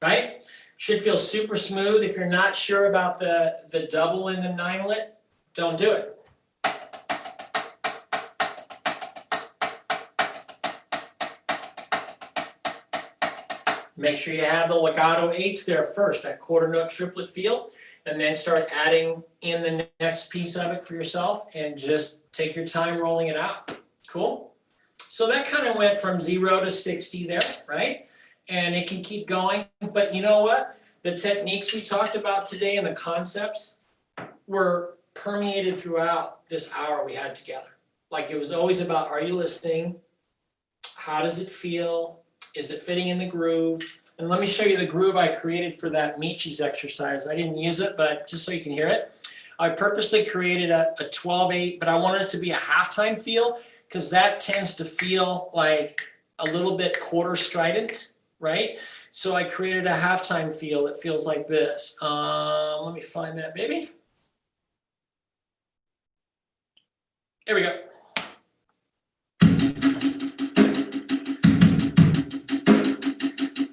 Right? Should feel super smooth. If you're not sure about the double in the 9-lit, don't do it. Make sure you have the legato 8s there first, that quarter note triplet feel, and then start adding in the next piece of it for yourself and just take your time rolling it out. Cool? So that kind of went from 0 to 60 there, right? and it can keep going. But you know what? The techniques we talked about today and the concepts were permeated throughout this hour we had together. Like it was always about, are you listening? How does it feel? Is it fitting in the groove? And let me show you the groove I created for that meat cheese exercise. I didn't use it, but just so you can hear it. I purposely created a 12/8, but I wanted it to be a halftime feel because that tends to feel like a little bit quarter strident, right? So I created a halftime feel that feels like this. Let me find that, baby. Here we go.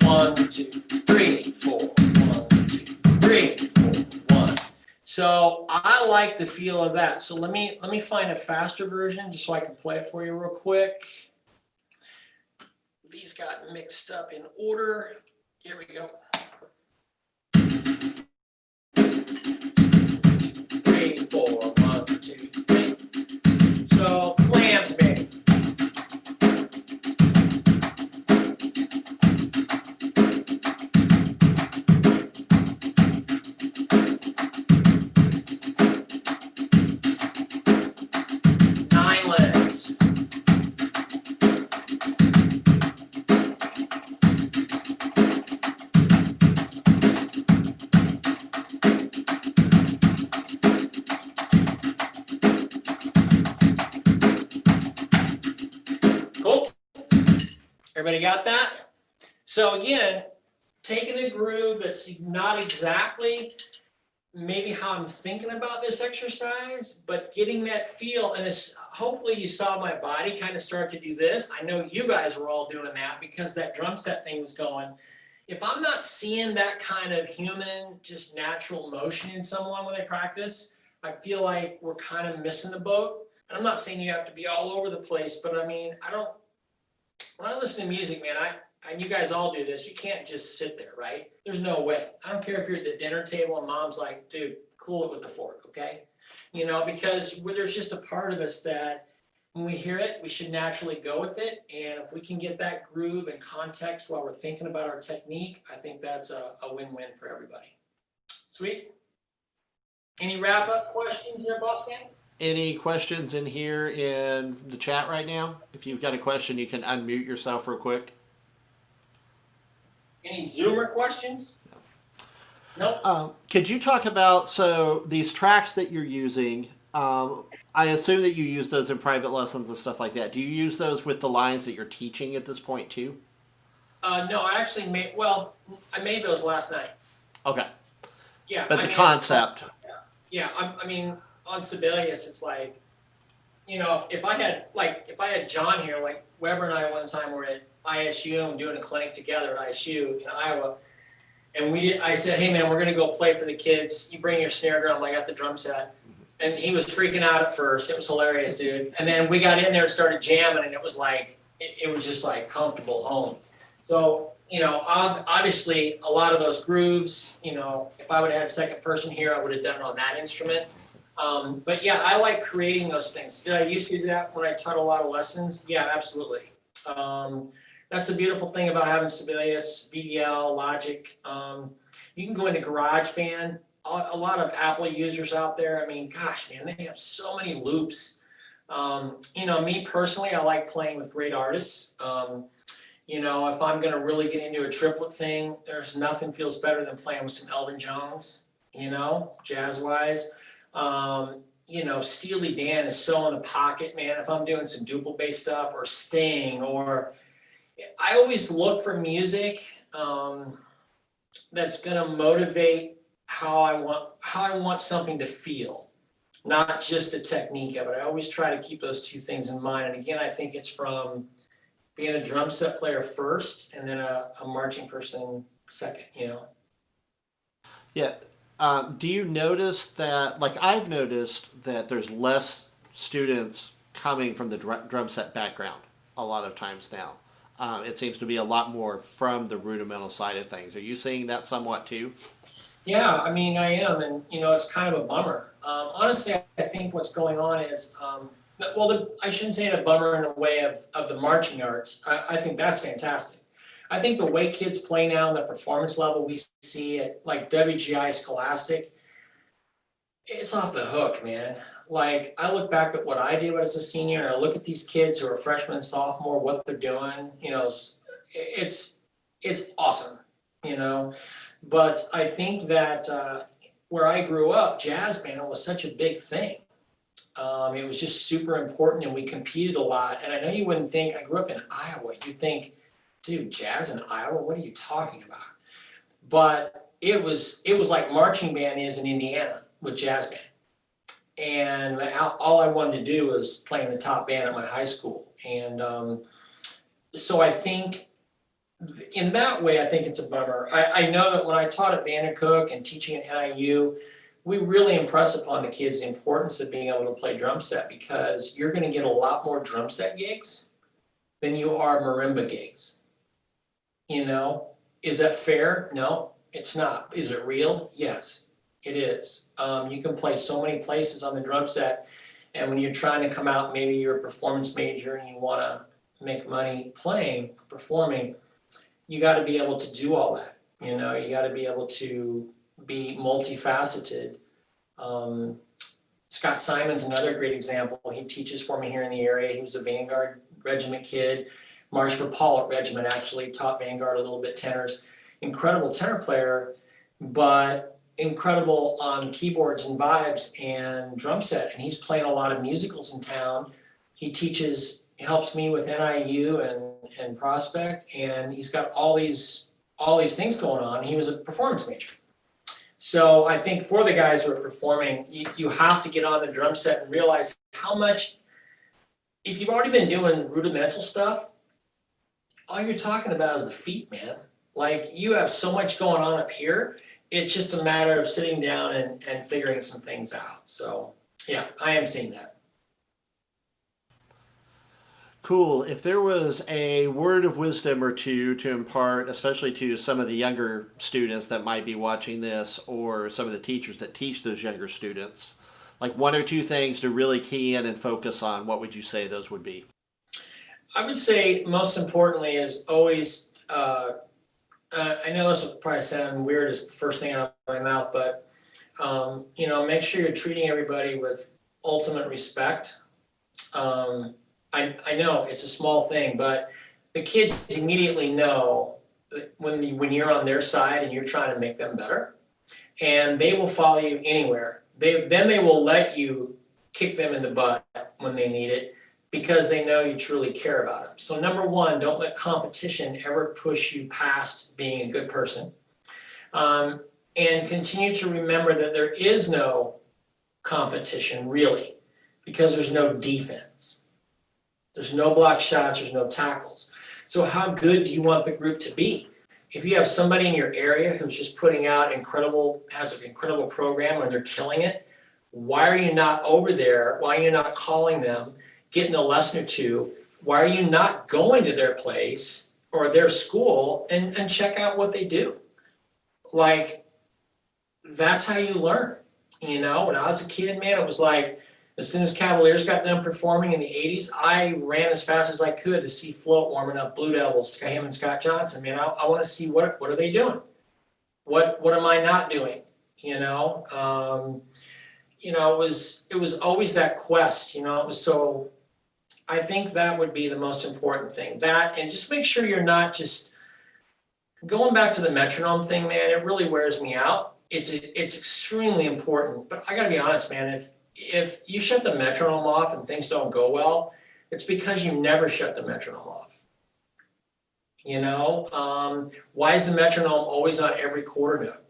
One, two, three, four. 1, 2, 3, 4, 1. So I like the feel of that. So let me find a faster version just so I can play it for you real quick. These got mixed up in order. Here we go. 3, 4, 1, 2, 3. So flams, baby. Everybody got that? So again, taking a groove that's not exactly maybe how I'm thinking about this exercise, but getting that feel, and it's, hopefully you saw my body kind of start to do this. I know you guys were all doing that because that drum set thing was going. If I'm not seeing that kind of human, just natural motion in someone when they practice, I feel like we're kind of missing the boat. And I'm not saying you have to be all over the place, but I mean, when I listen to music, man, and you guys all do this, you can't just sit there, right? There's no way. I don't care if you're at the dinner table and mom's like, dude, cool it with the fork, okay? You know, because there's just a part of us that when we hear it, we should naturally go with it. And if we can get that groove and context while we're thinking about our technique, I think that's a win-win for everybody. Sweet? Any wrap-up questions there, Boss Man? Any questions in here in the chat right now? If you've got a question, you can unmute yourself real quick. Any Zoomer questions? Nope. Could you talk about, so these tracks that you're using, I assume that you use those in private lessons and stuff like that. Do you use those with the lines that you're teaching at this point too? No, I actually I made those last night. Okay. Yeah. But the concept. Yeah, I mean, on Sibelius, it's like, you know, if I had John here, like Weber and I one time were at ISU and doing a clinic together at ISU in Iowa, and I said, hey man, we're gonna go play for the kids. You bring your snare drum, I got the drum set. And he was freaking out at first. It was hilarious, dude. And then we got in there and started jamming, and it was like, it was just like comfortable home. So, you know, obviously a lot of those grooves, you know, if I would have had second person here, I would have done it on that instrument. But yeah, I like creating those things. Did I used to do that when I taught a lot of lessons? Yeah, absolutely. That's the beautiful thing about having Sibelius, VDL, Logic. You can go into GarageBand. A lot of Apple users out there, I mean, gosh, man, they have so many loops. You know, me personally, I like playing with great artists. You know, if I'm gonna really get into a triplet thing, there's nothing feels better than playing with some Elvin Jones, you know, jazz-wise. You know, Steely Dan is so in the pocket, man. If I'm doing some duple bass stuff or Sting, or I always look for music that's gonna motivate how I want something to feel, not just the technique of it. I always try to keep those two things in mind. And again, I think it's from being a drum set player first and then a marching person second, you know? Yeah. Do you notice that, like I've noticed that there's less students coming from the drum set background a lot of times now. It seems to be a lot more from the rudimental side of things. Are you seeing that somewhat too? Yeah, I mean, I am, and you know, it's kind of a bummer. Honestly, I think what's going on is, I shouldn't say it a bummer in a way of the marching arts. I think that's fantastic. I think the way kids play now and the performance level we see at like WGI Scholastic, it's off the hook, man. Like, I look back at what I do as a senior, and I look at these kids who are freshmen, sophomore, what they're doing. It's it's awesome, you know. But I think that where I grew up, jazz band was such a big thing. It was just super important, and we competed a lot. And I know you wouldn't think, I grew up in Iowa. You'd think, dude, jazz in Iowa? What are you talking about? But it was like marching band is in Indiana with jazz band. And all I wanted to do was play in the top band at my high school. And so I think in that way, I think it's a bummer. I know that when I taught at Vandercook and teaching at NIU, we really impress upon the kids the importance of being able to play drum set, because you're going to get a lot more drum set gigs than you are marimba gigs. Is that fair? No, it's not. Is it real? Yes, it is. You can play so many places on the drum set, and when you're trying to come out, maybe you're a performance major and you want to make money performing, you got to be able to do all that. You got to be able to be multifaceted. Scott Simon's another great example. He teaches for me here in the area. He was a Vanguard Regiment kid. Marshford Pollitt Regiment actually taught Vanguard a little bit tenors. Incredible tenor player, but incredible on keyboards and vibes and drum set. And he's playing a lot of musicals in town. He helps me with NIU and Prospect, and he's got all these things going on. He was a performance major. So I think for the guys who are performing, you have to get on the drum set and realize how much, if you've already been doing rudimental stuff, all you're talking about is the feet, man. Like, you have so much going on up here. It's just a matter of sitting down and figuring some things out. So yeah, I am seeing that. Cool. If there was a word of wisdom or two to impart, especially to some of the younger students that might be watching this, or some of the teachers that teach those younger students, like one or two things to really key in and focus on, what would you say those would be? I would say most importantly is always, I know this will probably sound weird as the first thing out of my mouth, but make sure you're treating everybody with ultimate respect. I know it's a small thing, but the kids immediately know when you're on their side and you're trying to make them better, and they will follow you anywhere. They will let you kick them in the butt when they need it, because they know you truly care about them. So number one, don't let competition ever push you past being a good person. And continue to remember that there is no competition really, because there's no defense. There's no block shots, there's no tackles. So how good do you want the group to be? If you have somebody in your area who's just putting out has an incredible program and they're killing it, why are you not over there? Why are you not calling them, getting a lesson or two? Why are you not going to their place or their school and check out what they do? Like, that's how you learn. When I was a kid, man, it was like, as soon as Cavaliers got done performing in the 80s, I ran as fast as I could to see Float warming up Blue Devils, him and Scott Johnson. Man, I want to see what are they doing? What am I not doing? It was always that quest. It was so. I think that would be the most important thing. That, and just make sure you're not just going back to the metronome thing, man. It really wears me out. It's extremely important, but I got to be honest, man. If you shut the metronome off and things don't go well, it's because you never shut the metronome off. Why is the metronome always on every quarter note?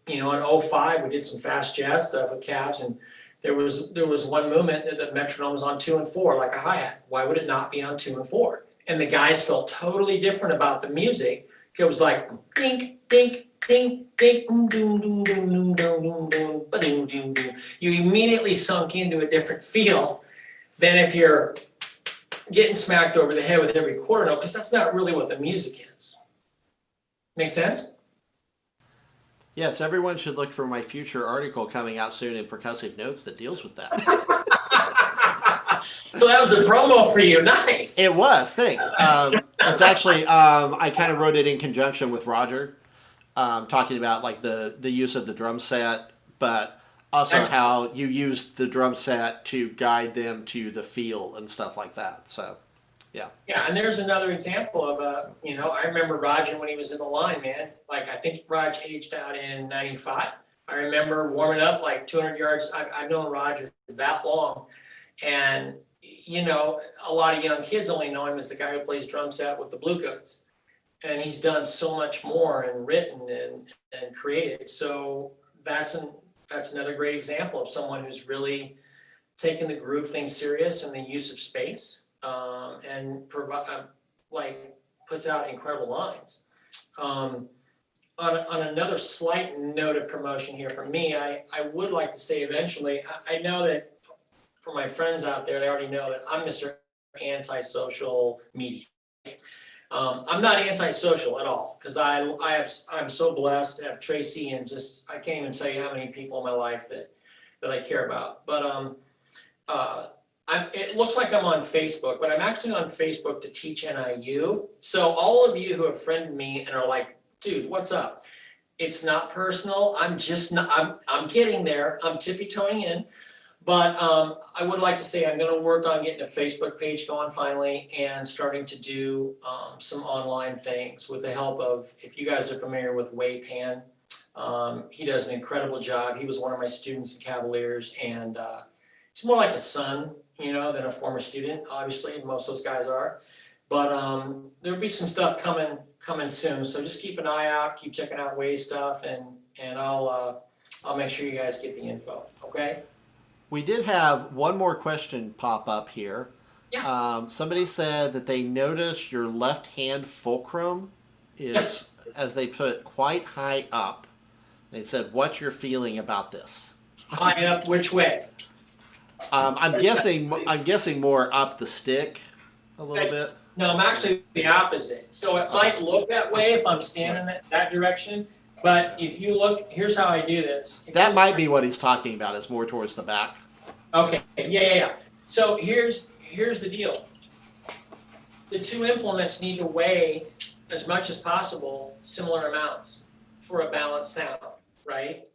In 05, we did some fast jazz stuff with Cavs, and there was one movement that the metronome was on 2 and 4, like a hi-hat. Why would it not be on 2 and 4? And the guys felt totally different about the music. It was like dink, dink, ding, ding, boom, doom, doom, doom, doom, doom, doom, doom, ba-doom, doom, doom. You immediately sunk into a different feel than if you're getting smacked over the head with every quarter note, because that's not really what the music is. Make sense? Yes, everyone should look for my future article coming out soon in Percussive Notes that deals with that. So So that was a promo for you. Nice. It was. Thanks. It's actually I kind of wrote it in conjunction with Roger, talking about like the use of the drum set, but also Excellent. how you used the drum set to guide them to the feel and stuff like that. So, yeah. Yeah, and there's another example of I remember Roger when he was in the line, man. Like I think Roger aged out in '95. I remember warming up like 200 yards. I've known Roger that long, and a lot of young kids only know him as the guy who plays drum set with the Bluecoats, and he's done so much more and written and created. So that's another great example of someone who's really taken the groove thing serious and the use of space, and puts out incredible lines. On another slight note of promotion here from me, I would like to say eventually, I know that for my friends out there, they already know that I'm Mr. Antisocial Media. I'm not antisocial at all, because I'm so blessed to have Tracy, and just I can't even tell you how many people in my life that I care about. But it looks like I'm on Facebook, but I'm actually on Facebook to teach NIU. So all of you who have friended me and are like, dude, what's up? It's not personal. I'm just not, I'm getting there. I'm tippy-toeing in. But I would like to say I'm going to work on getting a Facebook page going finally, and starting to do some online things with the help of, if you guys are familiar with Wei Pan, he does an incredible job. He was one of my students in Cavaliers, and he's more like a son, than a former student, obviously. Most of those guys are. But there'll be some stuff coming soon. So just keep an eye out, keep checking out Wei stuff, and I'll make sure you guys get the info. Okay? We did have one more question pop up here. Yeah. Somebody said that they noticed your left hand fulcrum is, as they put, quite high up. They said, "What's your feeling about this?" High up, which way? I'm guessing more up the stick a little bit. No, I'm actually the opposite. So it might look that way if I'm standing that direction, but if you look, here's how I do this. That might be what he's talking about. Is more towards the back. Okay, yeah. So here's the deal. The two implements need to weigh as much as possible similar amounts for a balanced sound, right?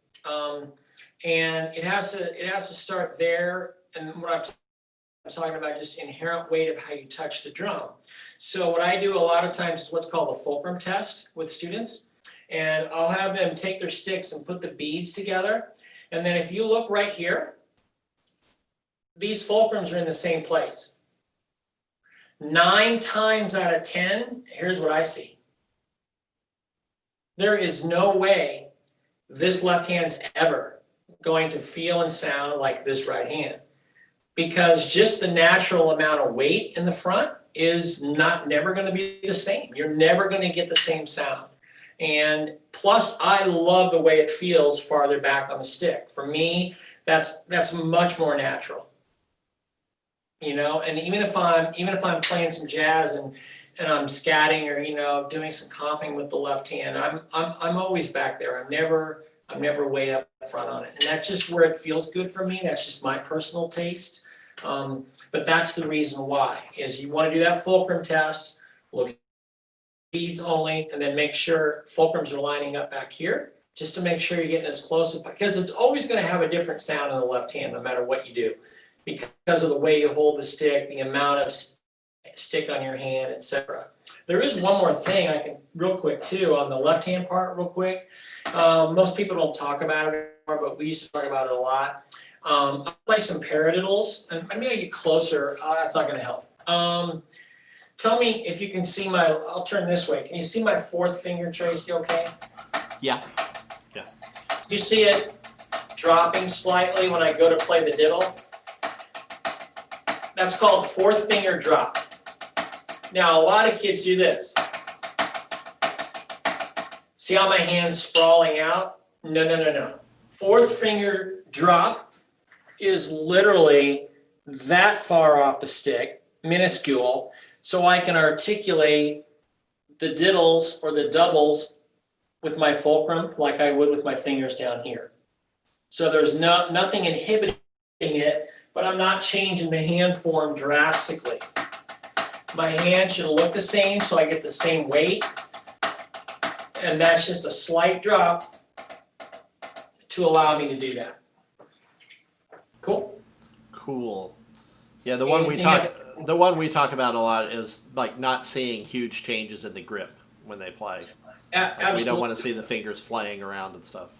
And it has to start there. And what I'm talking about, just inherent weight of how you touch the drum. So what I do a lot of times is what's called a fulcrum test with students. And I'll have them take their sticks and put the beads together. And then if you look right here, these fulcrums are in the same place. 9 times out of 10, here's what I see. There is no way this left hand's ever going to feel and sound like this right hand, because just the natural amount of weight in the front is never going to be the same. You're never going to get the same sound. And plus, I love the way it feels farther back on the stick. For me, that's much more natural. And even if I'm playing some jazz and I'm scatting or doing some comping with the left hand, I'm always back there. I'm never way up front on it. And that's just where it feels good for me. That's just my personal taste. But that's the reason why, is you want to do that fulcrum test, look at beads only, and then make sure fulcrums are lining up back here, just to make sure you're getting as close as, because it's always going to have a different sound in the left hand, no matter what you do, because of the way you hold the stick, the amount of stick on your hand, etc. There is one more thing I can real quick too on the left hand part real quick. Most people don't talk about it anymore, but we used to talk about it a lot. I'll play some paradiddles, and maybe I get closer. That's not going to help. Tell me if you can see I'll turn this way. Can you see my fourth finger, Tracy, okay? Yeah. You see it dropping slightly when I go to play the diddle? That's called fourth finger drop. Now, a lot of kids do this. See how my hand's sprawling out? No. Fourth finger drop is literally that far off the stick, minuscule, so I can articulate the diddles or the doubles with my fulcrum like I would with my fingers down here. So there's nothing inhibiting it, but I'm not changing the hand form drastically. My hand should look the same, so I get the same weight. And that's just a slight drop to allow me to do that. Cool? Cool. Yeah, the one we talk about a lot is like not seeing huge changes in the grip when they play. Like we don't want to see the fingers flaying around and stuff.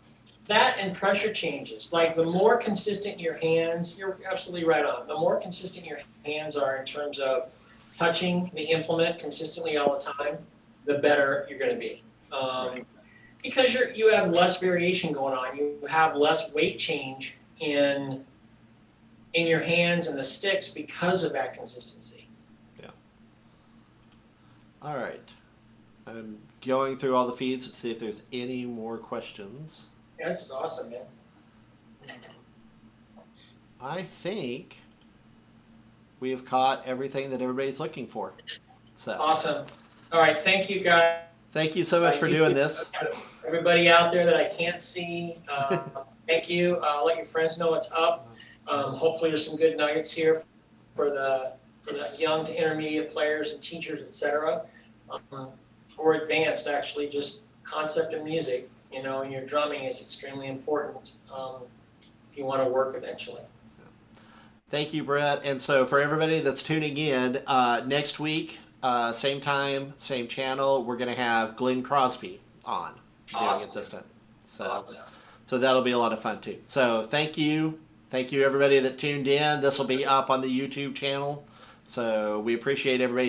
That and pressure changes. Like the more consistent your hands, you're absolutely right on. The more consistent your hands are in terms of touching the implement consistently all the time, the better you're going to be. Right. Because you have less variation going on. You have less weight change in your hands and the sticks because of that consistency. Yeah. All right. I'm going through all the feeds to see if there's any more questions. Yeah, this is awesome, man. I think we have caught everything that everybody's looking for. So Awesome. All right, thank you, guys. thank you so much for doing this. Everybody out there that I can't see, thank you. Let your friends know it's up. Hopefully there's some good nuggets here for the young to intermediate players and teachers, etc. Or advanced, actually, just concept of music, and your drumming is extremely important if you want to work eventually. Thank you, Brett. And so for everybody that's tuning in, next week, same time, same channel, we're going to have Glenn Crosby on doing it this time. So that'll be a lot of fun too. So thank you. Thank you, everybody that tuned in. This will be up on the YouTube channel. So we appreciate everybody checking